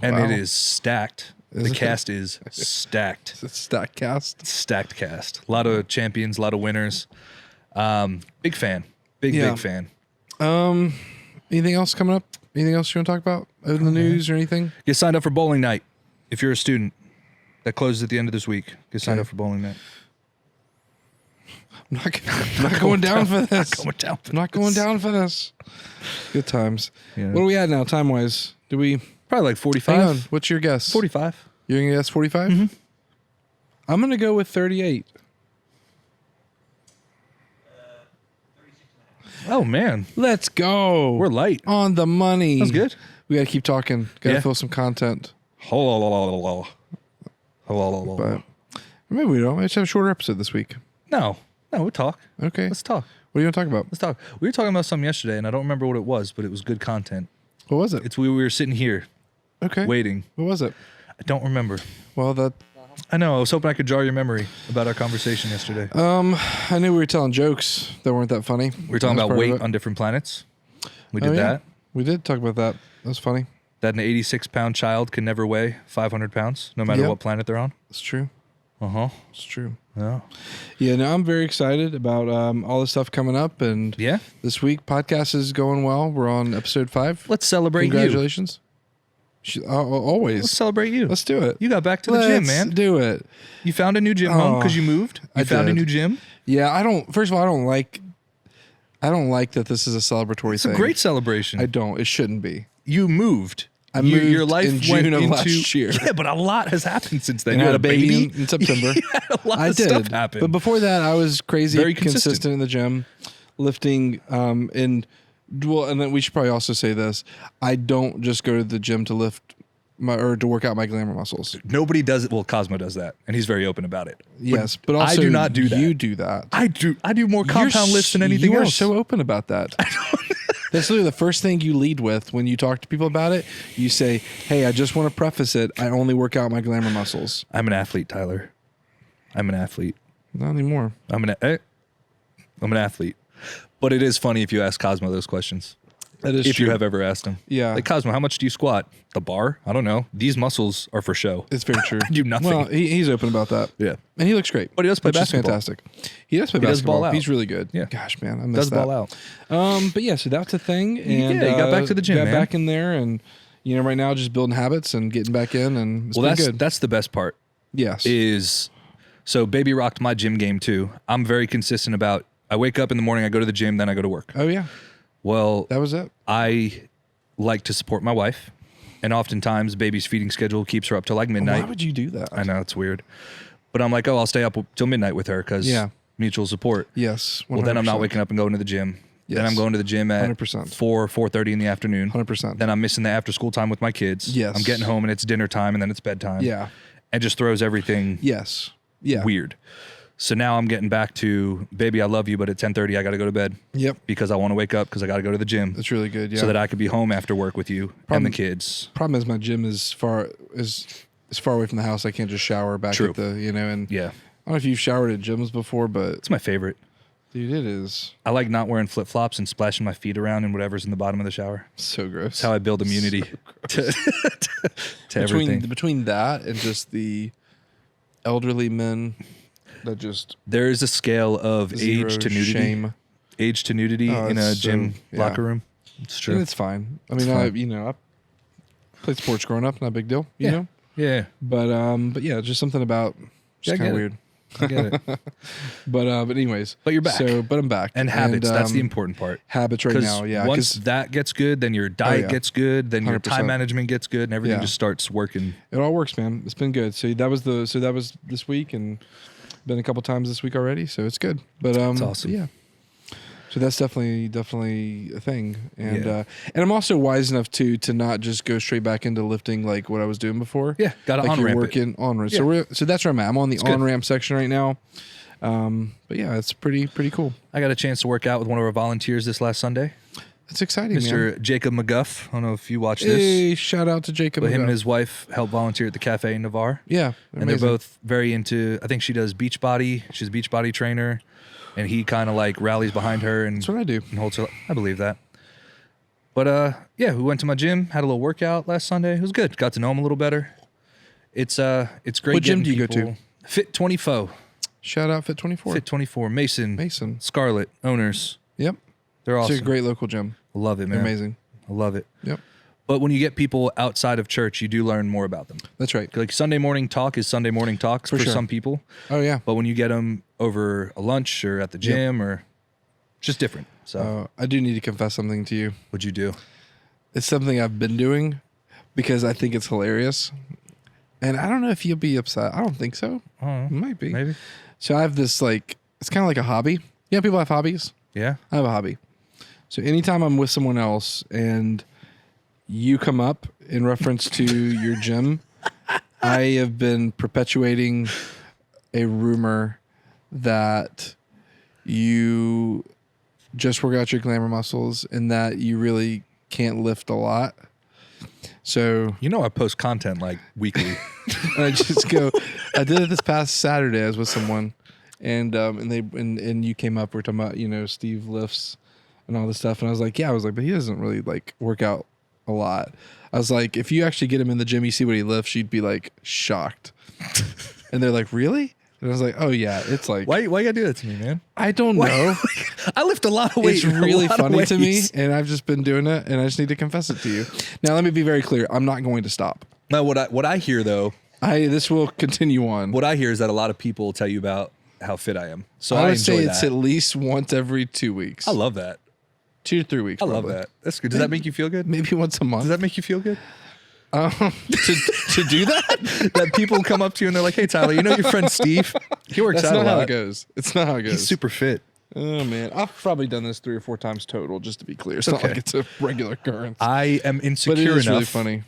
and Wow. it is stacked. Is The it? cast is stacked. It's Stack Cast. Stacked cast. A lot of champions, a lot of winners. Big fan. Big fan. Anything else coming up? Anything else you want to talk about in the news or anything? Get signed up for bowling night if you're a student. That closes at the end of this week. Get signed up for bowling night. I'm not going down for this. Going down for I'm not going down for this. Good times. Yeah. What are we at now, time wise? Do we? Probably like 45. Hang on. What's your guess? 45. You're gonna guess 45? Mm-hmm. I'm gonna go with 38. Oh, man. Let's go. We're light. On the money. That's good. We gotta keep talking. Gotta Yeah. fill some content. But But maybe we don't. I just have a shorter episode this week. no, we'll talk. Okay. Let's talk. What are you gonna talk about? Let's talk. We were talking about something yesterday, and I don't remember what it was, but it was good content. What was it? It's we were sitting here Okay. waiting. What was it? I don't remember. Well, I know. I was hoping I could jar your mememory about our conversation yesterday. I knew we were telling jokes that weren't that funny. We were talking That was about part of weight it. on different planets. We Oh, did yeah. that. We did talk about that. That was funny. That an 86-pound child can never weigh 500 pounds, no matter Yep. what planet they're on. It's true. Uh-huh. It's true. Yeah. Yeah, no, I'm very excited about all this stuff coming up. And Yeah. this week, podcast is going well. We're on episode 5. Let's celebrate you. Congratulations. Always. Let's celebrate you. Let's do it. You got back to the gym, man. Let's do it. You found a new gym home because you moved. You I found a did. new gym. Yeah, first of all, I don't like that this is a celebratory It's thing. a great celebration. I don't. It shouldn't be. You moved. I moved Your life in went June of into, last year. Yeah, but a lot has happened since then. And You I had a baby in September. You had a lot I of did. stuff happen. But before that, I was crazy Very consistent in the gym, lifting. And then we should probably also say this: I don't just go to the gym to lift or to work out my glamour muscles. Nobody does it. Well, Cosmo does that, and he's very open about it. Yes, but also I do not do that. You do that. I do more compound lifts than anything you else. are so open about that. That's literally the first thing you lead with when you talk to people about it. You say, "Hey, I just want to preface it. I only work out my glamour muscles." I'm an athlete, Tyler. I'm an athlete. Not anymore. I'm an athlete. But it is funny if you ask Cosmo those questions. That is If true. you have ever asked him. Yeah. Like, Cosmo, how much do you squat? The bar? I don't know. These muscles are for show. It's very true. I do nothing. Well, he's open about that. Yeah. And he looks great. But he does play which basketball. is fantastic. He does play does basketball. ball out. He's really good. Yeah. Gosh, man, I miss Does that. ball out. But yeah, so that's a thing. And Yeah, you got back to the gym, got man. back in there, and right now just building habits and getting back in, and it's Well, been good. that's the best part. Yes. Is so baby rocked my gym game too. I'm very consistent about I wake up in the morning, I go to the gym, then I go to work. Oh yeah, Well, that was it. I like to support my wife, and oftentimes baby's feeding schedule keeps her up till like midnight. Why would you do that? I know it's weird, but I'm like, oh, I'll stay up till midnight with her because Yeah. mutual support. Yes. 100%. Well, then I'm not waking up and going to the gym. Then Yes. I'm going to the gym at 100%. 4:30 in the afternoon. 100%. Then I'm missing the after school time with my kids. Yes. I'm getting home and it's dinner time and then it's bedtime. Yeah. And just throws everything Yes. Yeah. weird. So now I'm getting back to, baby, I love you, but at 10:30 I got to go to bed Yep. because I want to wake up because I got to go to the gym That's really good. Yeah. so that I could be home after work with you and the kids. Problem is my gym is far away from the house. I can't just shower back True. at the and Yeah. I don't know if you've showered at gyms before, but It's my favorite. dude, it is I like not wearing flip-flops and splashing my feet around in whatever's in the bottom of the shower. so gross. That's how I build immunity to everything. between that and just the elderly men that just There is a scale of zero age to nudity. shame. Age to nudity Oh, in a it's so- gym yeah. locker room. It's And true. it's fine. I mean, fine. I played sports growing up, not a big deal, you know. Yeah. But yeah, just something about Yeah, I just kind get of it. weird. I get it. But anyways, But you're back. But I'm back. And habits, that's the um, important part. habits right Because now. Yeah, once 'cause that gets good, then your diet yeah. gets good, then your 100%. time management gets good, and everything Yeah. just starts working. it all works, man. It's been good. So that was this week, and been a couple times this week already. So it's good. But That's awesome. Yeah. So that's definitely a thing, and Yeah. and I'm also wise enough to not just go straight back into lifting like what I was doing before. Yeah, gotta like you're on-ramp it. working on ramp. Yeah. So that's where I'm at. I'm on the good. on ramp section right now. But yeah, it's pretty cool. I got a chance to work out with one of our volunteers this last Sunday. That's exciting, Mr. man. Jacob McGuff. I don't know if you watch this. Hey, shout out to Jacob. But him and his wife help volunteer at the cafe in Navarre. Yeah, and they're both very into, I think she does beach body. She's a beach body trainer. And he kind of like rallies behind her. And that's what I do. And holds her. I believe that. But yeah, we went to my gym, had a little workout last Sunday. It was good. Got to know him a little better. It's great. What gym do you go to? Fit 24. Shout out Fit 24. Fit 24. Mason. Scarlett, owners. Yep. They're awesome. It's a great local gym. I love it, man. Amazing. I love it. Yep. But when you get people outside of church, you do learn more about them. That's right. Like Sunday morning talk is Sunday morning talks for sure. some people. Oh, yeah. But when you get them over a lunch or at the gym or just different. So I do need to confess something to you. What'd you do? It's something I've been doing because I think it's hilarious. And I don't know if you'll be upset. I don't think so. I don't know. Might be. Maybe. So I have this like, it's kind of like a hobby. You know, people have hobbies. Yeah. I have a hobby. So anytime I'm with someone else and you come up in reference to your gym, I have been perpetuating a rumor that you just work out your glamour muscles and that you really can't lift a lot. So You know I post content like weekly. I just go. I did it this past Saturday. I was with someone, and you came up. We're talking about Steve lifts and all this stuff, and I was like, but he doesn't really like work out a lot. I was like, if you actually get him in the gym, you see what he lifts, you'd be like shocked. And they're like, really? And I was like, oh yeah, it's like Why you gotta do that to me, man? I don't know. I lift a lot of weight. It's really funny to me, ways. and I've just been doing it, and I just need to confess it to you. Now, let me be very clear. I'm not going to stop. No, what I hear though, This will continue on. what I hear is that a lot of people tell you about how fit I am. So I I would say enjoy it's that. at least once every 2 weeks. I love that. 2 to 3 weeks. I love probably. that. That's good. Does that make you feel good? Maybe once a month. Does that make you feel good? To do that? That people come up to you and they're like, "Hey, Tyler, you know your friend Steve? He works That's out not a how lot. it goes. It's not how it goes. He's super fit." Oh man, I've probably done this 3 or 4 times total, just to be clear. It's not okay. like it's a regular occurrence. I am insecure But it is enough. really funny.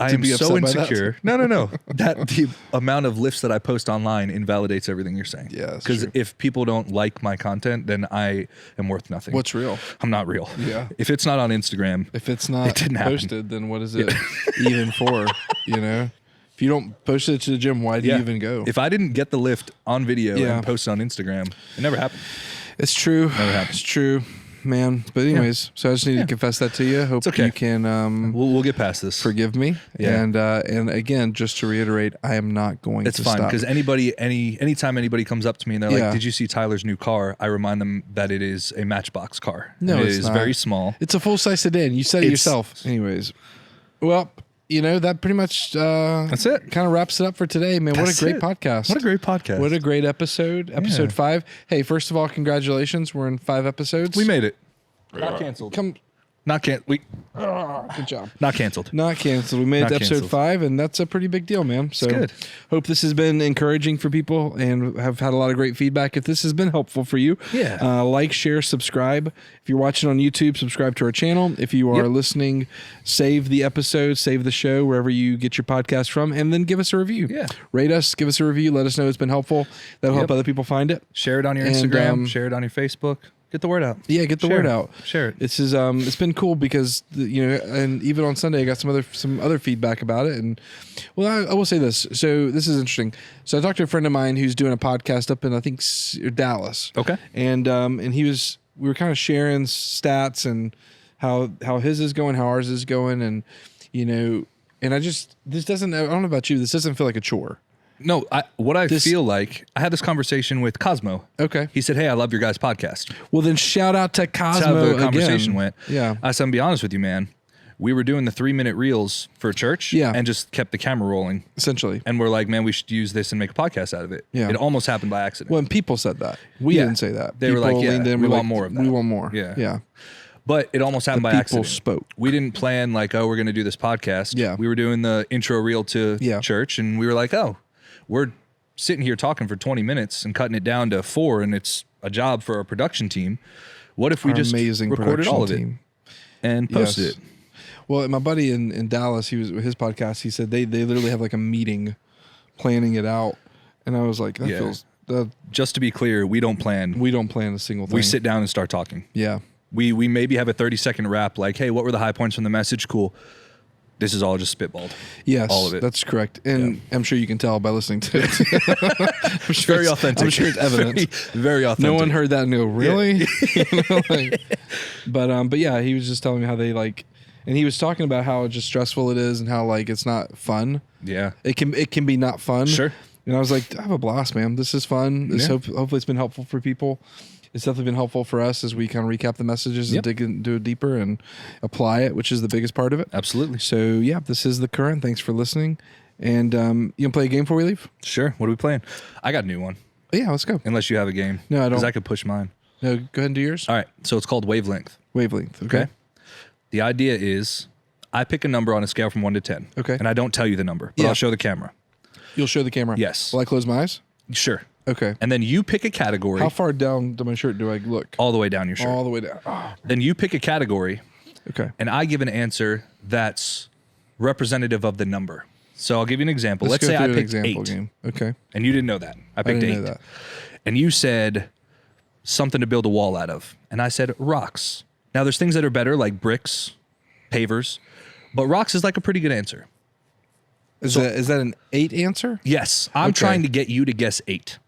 I to am be so upset by that. insecure. No. That the amount of lifts that I post online invalidates everything you're saying. Yeah, that's Because true. if people don't like my content, then I am worth nothing. What's real? I'm not real. Yeah. If it's not on Instagram, If it's not didn't happen. posted, then what is it even for? If you don't post it to the gym, why do you even go? If I didn't get the lift on video Yeah. and post it on Instagram, it never happened. It's true. happened. It's true, man. But anyways, so I just need to confess that to you. Hope okay. you can We'll get past this. forgive me. Yeah. And again, just to reiterate, I am not going It's to fine stop. because anytime anybody comes up to me and they're Yeah. like, "Did you see Tyler's new car?" I remind them that it is a Matchbox car. No, it it's is not. very small. It's a full-size sedan. You said it It's- yourself. Anyways, well, that pretty much That's it. kind of wraps it up for today, man. What That's a great it. podcast. What a great podcast. What a great episode. Episode Yeah. 5. Hey, first of all, congratulations. We're in 5 episodes. We made it. Not canceled. Come. Not Good job. not canceled. Not canceled. We made it Not to episode canceled. 5, and that's a pretty big deal, man. So good. hope this has been encouraging for people and have had a lot of great feedback. If this has been helpful for you, like, share, subscribe. If you're watching on YouTube, subscribe to our channel. If you are listening, save the episode, save the show wherever you get your podcast from, and then give us a review. Yeah. Rate us, give us a review. Let us know it's been helpful. That'll help other people find it. Share it on your And, Instagram. Share it on your Facebook. Get the word out. Yeah, get the Share word it. out. Share it. This is it's been cool because and even on Sunday I got some other feedback about it. And well, I will say this. So this is interesting. So I talked to a friend of mine who's doing a podcast up in I think Dallas. Okay. And we were kind of sharing stats and how his is going, how ours is going, and and I don't know about you. This doesn't feel like a chore. No, what I feel like, I had this conversation with Cosmo. Okay. He said, "Hey, I love your guys' podcast." Well, then shout out to Cosmo. That's how the again. conversation went. Yeah. I said, "I'm be honest with you, man. We were doing the 3-minute reels for church and just kept the camera rolling. Essentially. And we're like, man, we should use this and make a podcast out of it. Yeah. It almost happened by accident. When people said that, we didn't say that. They were like, People yeah, leaned in, we were want like, more of that. We want more. Yeah. Yeah. But it almost happened by people accident. spoke. We didn't plan like, oh, we're going to do this podcast. Yeah. We were doing the intro reel to church, and we were like, oh, we're sitting here talking for 20 minutes and cutting it down to 4, and it's a job for our production team. What if we just recorded all of it and posted it? Well, my buddy in Dallas, he was with his podcast. He said they literally have like a meeting planning it out, and I was like, Just to be clear, we don't plan. We don't plan a single thing. We sit down and start talking. Yeah. We maybe have a 30-second wrap like, hey, what were the high points from the message? Cool. This is all just spitballed. Yes, all of it. That's correct. And I'm sure you can tell by listening to it. I'm sure Very authentic. I'm sure it's evident. Very authentic. No one heard that and go, really? But yeah, he was just telling me how they like, and he was talking about how just stressful it is and how like it's not fun. Yeah. It can be not fun. Sure. And I was like, I have a blast, man. This is fun. Hopefully it's been helpful for people. It's definitely been helpful for us as we kind of recap the messages and dig into it deeper and apply it, which is the biggest part of it. Absolutely. So yeah, this is the current. Thanks for listening. And you want to play a game before we leave? Sure. What are we playing? I got a new one. Yeah, let's go. Unless you have a game. No, I don't. Because I could push mine. No, go ahead and do yours. All right. So it's called Wavelength. Wavelength. Okay. The idea is I pick a number on a scale from 1 to 10. Okay. And I don't tell you the number, but I'll show the camera. You'll show the camera? Yes. Will I close my eyes? Sure. Okay. And then you pick a category. How far down to my shirt do I look? All the way down your shirt. All the way down. Oh. Then you pick a category. Okay. And I give an answer that's representative of the number. So I'll give you an example. Let's say I picked 8. Game. Okay. And you didn't know that. I picked 8. Know that. And you said something to build a wall out of. And I said rocks. Now there's things that are better like bricks, pavers, but rocks is like a pretty good answer. Is that an 8 answer? Yes. I'm trying to get you to guess 8.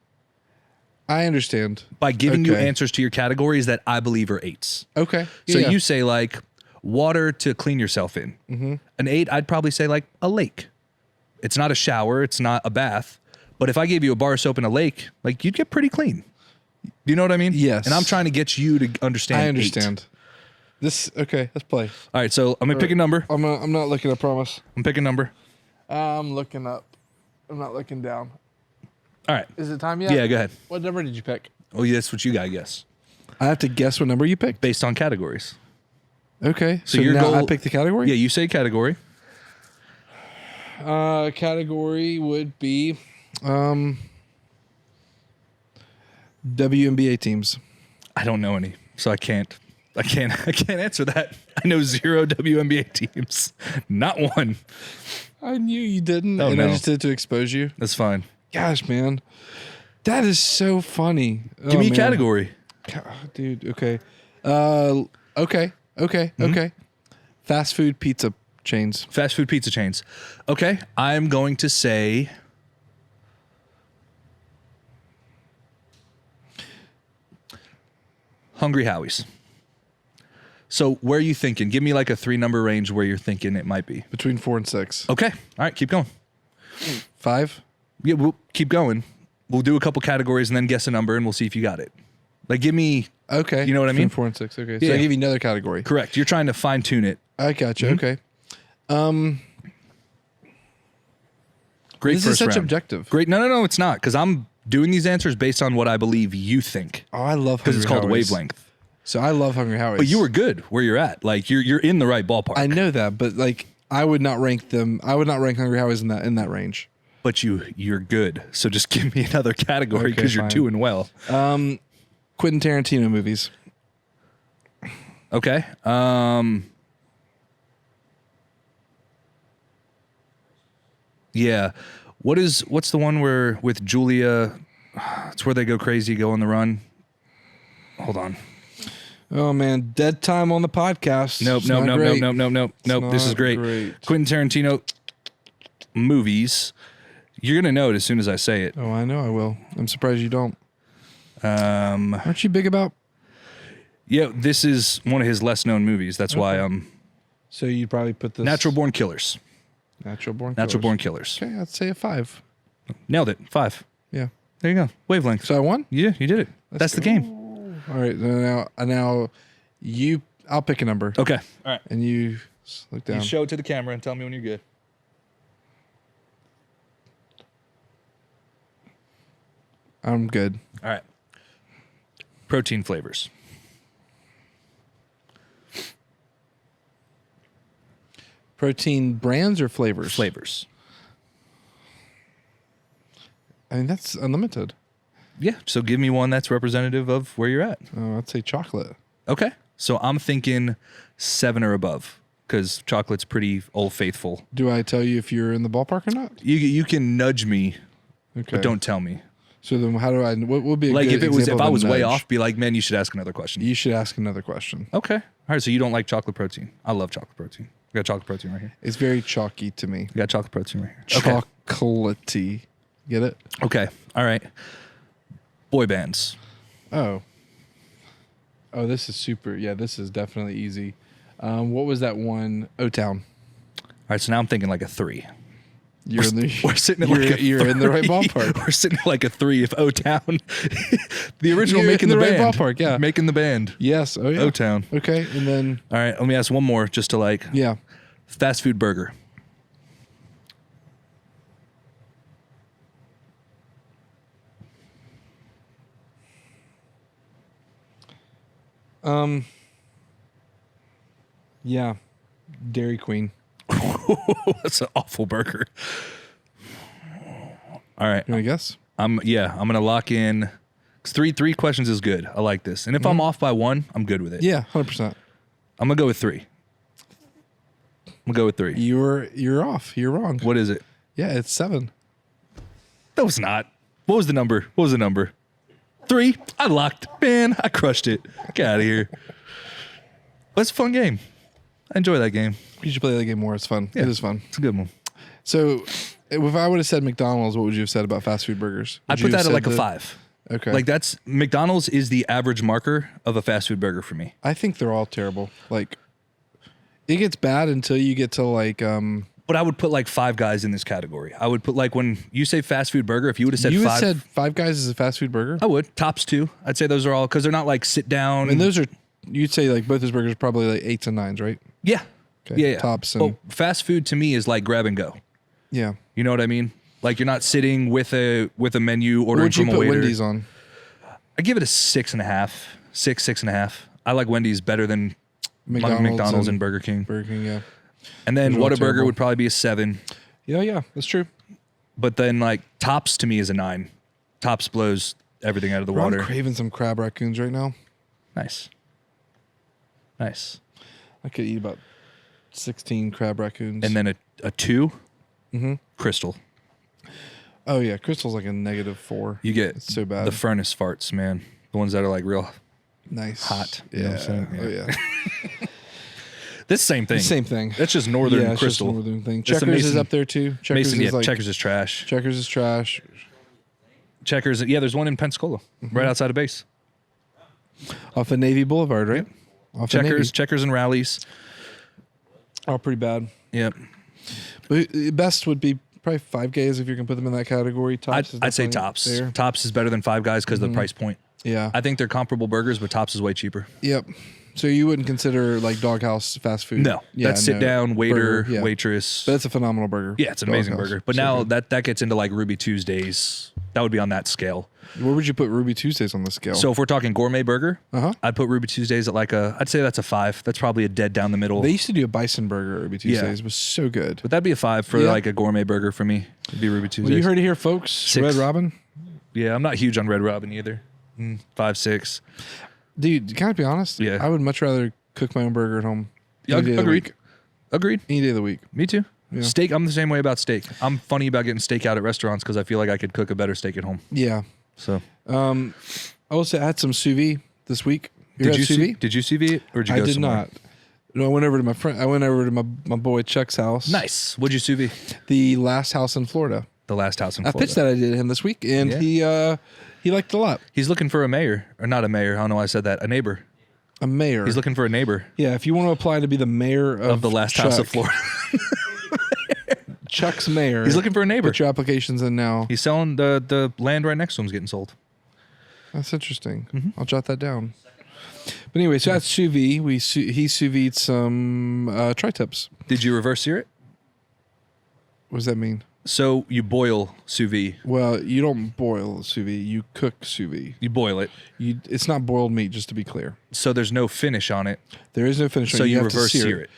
I understand. By giving you answers to your categories that I believe are 8s. Okay. So you say like water to clean yourself in. Mm-hmm. An 8, I'd probably say like a lake. It's not a shower. It's not a bath. But if I gave you a bar of soap in a lake, like you'd get pretty clean. Do you know what I mean? Yes. And I'm trying to get you to understand. I understand. 8. Okay, let's play. All right, so I'm gonna pick a number. I'm not looking, I promise. I'm picking a number. I'm looking up. I'm not looking down. All right. Is it time yet? Yeah, go ahead. What number did you pick? Oh, yeah, that's what you gotta guess. I have to guess what number you picked? Based on categories. Okay. So your now goal, I pick the category? Yeah, you say category. Category would be WNBA teams. I don't know any, so I can't answer that. I know 0 WNBA teams. Not one. I knew you didn't, Oh, and no. I just did it to expose you. That's fine. Gosh, man. That is so funny. Give me a category. God, dude, okay. Okay. Fast food pizza chains. Fast food pizza chains. Okay, I'm going to say Hungry Howie's. So where are you thinking? Give me like a 3-number range where you're thinking it might be. Between 4 and 6. Okay. All right, keep going. 5? Yeah, we'll keep going. We'll do a couple categories and then guess a number and we'll see if you got it. Like give me Okay. You know what I mean? Between 4 and 6. Okay. So Yeah. I give you another category. Correct. You're trying to fine tune it. I gotcha. Mm-hmm. Okay. Great This first is such round. objective. Great. No, it's not because I'm doing these answers based on what I believe you think Oh, I love because Hungry it's called Howie's. wavelength. So I love Hungry Howie's. But you were good where you're at. Like you're in the right ballpark. I know that, but like I would not rank them. I would not rank Hungry Howie's in that range. But you're good. So just give me another category Okay, because you're fine. doing well. Quentin Tarantino movies. Okay. Yeah. What's the one where with Julia? It's where they go crazy, go on the run. Hold on. Oh man, dead time on the podcast. Nope. It's not great. Nope. This is not great. Quentin Tarantino movies. You're gonna know it as soon as I say it. Oh, I know I will. I'm surprised you don't. Um, Aren't you big about? yeah, this is one of his less known movies. That's why So you'd probably put this Natural Born Killers. Natural Born. Natural Killers. Born Killers. Okay, I'd say a 5. Nailed it. 5. Yeah. There you go. Wavelength. So I won. Yeah, you did it. That's the game. All right. Now you. I'll pick a number. Okay. All right. And you look down. You show it to the camera and tell me when you're good. I'm good. All right. Protein flavors. Protein brands or flavors? Flavors. I mean, that's unlimited. Yeah. So give me one that's representative of where you're at. Oh, I'd say chocolate. Okay. So I'm thinking 7 or above because chocolate's pretty old faithful. Do I tell you if you're in the ballpark or not? You can nudge me, Okay. but don't tell me. So then how do I, what would be a Like good if example I of a was way nudge? off, be like, man, you should ask another question. You should ask another question. Okay. All right. So you don't like chocolate protein? I love chocolate protein. I got chocolate protein right here. It's very chalky to me. I got chocolate protein right here. Chocolatey. Get it? Okay. All right. Boy bands. Oh, this is super. Yeah, this is definitely easy. What was that one? O-Town. All right. So now I'm thinking like a 3. You're in the, We're sitting at like a you're in the right 3. ballpark. We're sitting at like a 3. If O-Town, the original You're making in the the right band. ballpark, yeah. Making the band. Yes. Oh yeah. O-Town. Okay, and then All right. Let me ask one more just to like yeah. fast food burger. Yeah. Dairy Queen. That's an awful burger. All right. You want to guess? I'm gonna lock in. 'Cause three questions is good. I like this. And if I'm off by 1, I'm good with it. Yeah, 100%. I'm gonna go with 3. I'm gonna go with 3. You're off. You're wrong. What is it? Yeah, it's 7. That was not. What was the number? 3. I locked. Man, I crushed it. Get out of here. That's a fun game. I enjoy that game. You should play that game more. It's fun. Yeah. It is fun. It's a good one. So, if I would have said McDonald's, what would you have said about fast food burgers? I Would put you have that at said like a 5. Okay. Like that's McDonald's is the average marker of a fast food burger for me. I think they're all terrible. Like, it gets bad until you get to like But I would put like Five Guys in this category. I would put like when you say fast food burger, if you would have said you five, had said Five Guys is a fast food burger. I would. Tops 2. I'd say those are all because they're not like sit down. And those are, you'd say like both those burgers are probably like 8s and 9s, right? yeah. Okay. Yeah. Tops and Well, fast food to me is like grab and go. yeah. You know what I mean? Like you're not sitting with a menu What ordering would you from a put waiter. Wendy's on? I give it a 6.5. 6.5. I like Wendy's better than McDonald's and Burger King. Burger King, yeah. And then Those are all Whataburger terrible. would probably be a 7. Yeah, that's true. But then like Tops to me is a 9. Tops blows everything out of the Bro, I'm water. craving some crab raccoons right now. Nice. Nice. I could eat about 16 crab raccoons. And then a 2, Mhm. Crystal. Oh yeah, Crystal's like a -4. You get It's so bad. the furnace farts, man. The ones that are like real. Nice. hot, Yeah. you know what I'm saying? Oh yeah. This same thing. Same thing. That's just Northern yeah, it's just Crystal. northern thing. That's the Checkers is Mason- up there too. Checkers Mason, is yeah, like Checkers is trash. Checkers is trash. Checkers, yeah, there's one in Pensacola, Mm-hmm. right outside of base. Off of Navy Boulevard, right? Off of Navy. Checkers and rallies. All pretty bad. Yep. But best would be probably Five Guys if you can put them in that category. Tops is I'd say definitely Tops. there. Tops is better than Five Guys because of the price point. Yeah. I think they're comparable burgers, but Tops is way cheaper. Yep. So you wouldn't consider like Doghouse fast food? No, that's sit down, waiter, Burger, yeah. waitress. But it's a phenomenal burger. Yeah, it's an amazing Doghouse. burger. But So now good. that gets into like Ruby Tuesdays. That would be on that scale. Where would you put Ruby Tuesdays on the scale? So if we're talking gourmet burger, Uh-huh. I'd put Ruby Tuesdays at like I'd say that's a 5. That's probably a dead down the middle. They used to do a bison burger at Ruby Tuesdays. It was so good. But that'd be a 5 for Yeah. like a gourmet burger for me. It'd be Ruby Tuesdays. Well, you heard it here, folks. 6. Red Robin. Yeah, I'm not huge on Red Robin either. 5, 6. Dude, can I be honest? Yeah. I would much rather cook my own burger at home. Yeah, Any day of the agreed. week. Agreed. Any day of the week. Me too. Yeah. Steak, I'm the same way about steak. I'm funny about getting steak out at restaurants because I feel like I could cook a better steak at home. Yeah. So I also had some sous vide this week. did had you sous vide? did you sous vide or did you I go did somewhere? not. No, I went over to my friend. I went over to my boy Chuck's house. Nice. What'd you sous vide? The last house in Florida. The last house in I Florida. pitched that idea to him this week, and he liked it a lot. He's looking for a mayor, or not a mayor. I don't know why I said that. A neighbor. A mayor. He's looking for a neighbor Yeah, if you want to apply to be the mayor of the last house of Chuck, Florida. Chuck's mayor. He's looking for a neighbor. Put your applications in now. He's selling the land right next to him's getting sold. That's interesting. Mm-hmm. I'll jot that down. But anyway, so that's sous vide. He sous vide some tri-tips. Did you reverse sear it? What does that mean? So you boil sous vide. Well, you don't boil sous vide. You cook sous vide. You boil it. It's not boiled meat, just to be clear. So there's no finish on it. There is no finish. So you have to reverse sear it.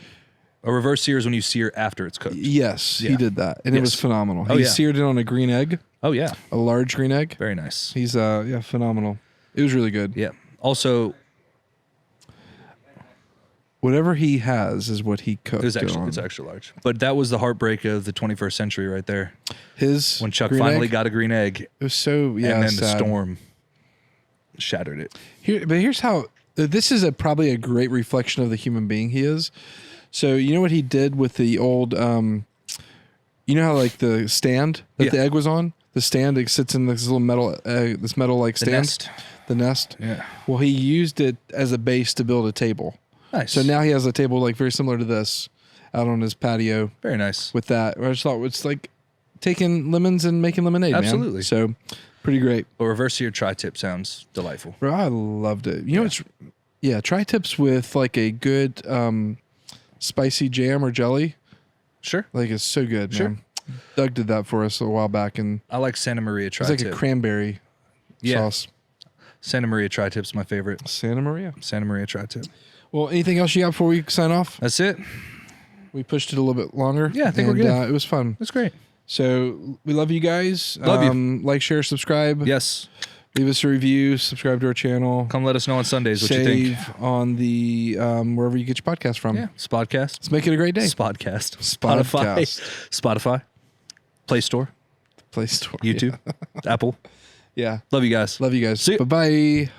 A reverse sear is when you sear after it's cooked. Yes, Yeah. he did that, and it was Yes. phenomenal. Oh, He yeah. seared it on a green egg, Oh yeah, a large green egg. very nice. He's phenomenal. It was really good. Yeah. Also, whatever he has is what he cooked on. It's extra large. But that was the heartbreak of the 21st century right there. When Chuck finally got a green egg. It was so, yeah, and then sad. the storm shattered it. But here's how, this is probably a great reflection of the human being he is. So you know what he did with the old, you know how like the stand that the egg was on? The stand, it sits in this little metal, like stand. The nest. Yeah. Well, he used it as a base to build a table. Nice. So now he has a table like very similar to this out on his patio. Very nice. With that, I just thought it's like taking lemons and making lemonade. Absolutely. Man. So pretty great. But reverse your tri-tip sounds delightful. Bro, I loved it. You know, tri-tips with like a good spicy jam or jelly. Sure. Like it's so good, Sure. man. Doug did that for us a while back, and I like Santa Maria tri-tip. it's like a cranberry sauce. Santa Maria tri-tip's my favorite. Santa Maria tri-tip. Well, anything else you got before we sign off? That's it. We pushed it a little bit longer. Yeah, I think we're good. It was fun. That's great. So we love you guys. Love you. Like, share, subscribe. Yes. Leave us a review. Subscribe to our channel. Come let us know on Sundays what you think. Save on the wherever you get your podcast from. Yeah. Spodcast. Let's make it a great day. Spodcast. Spotify. Play Store. Play Store. YouTube. Yeah. Apple. Yeah. Love you guys. Love you guys. See ya. Bye-bye.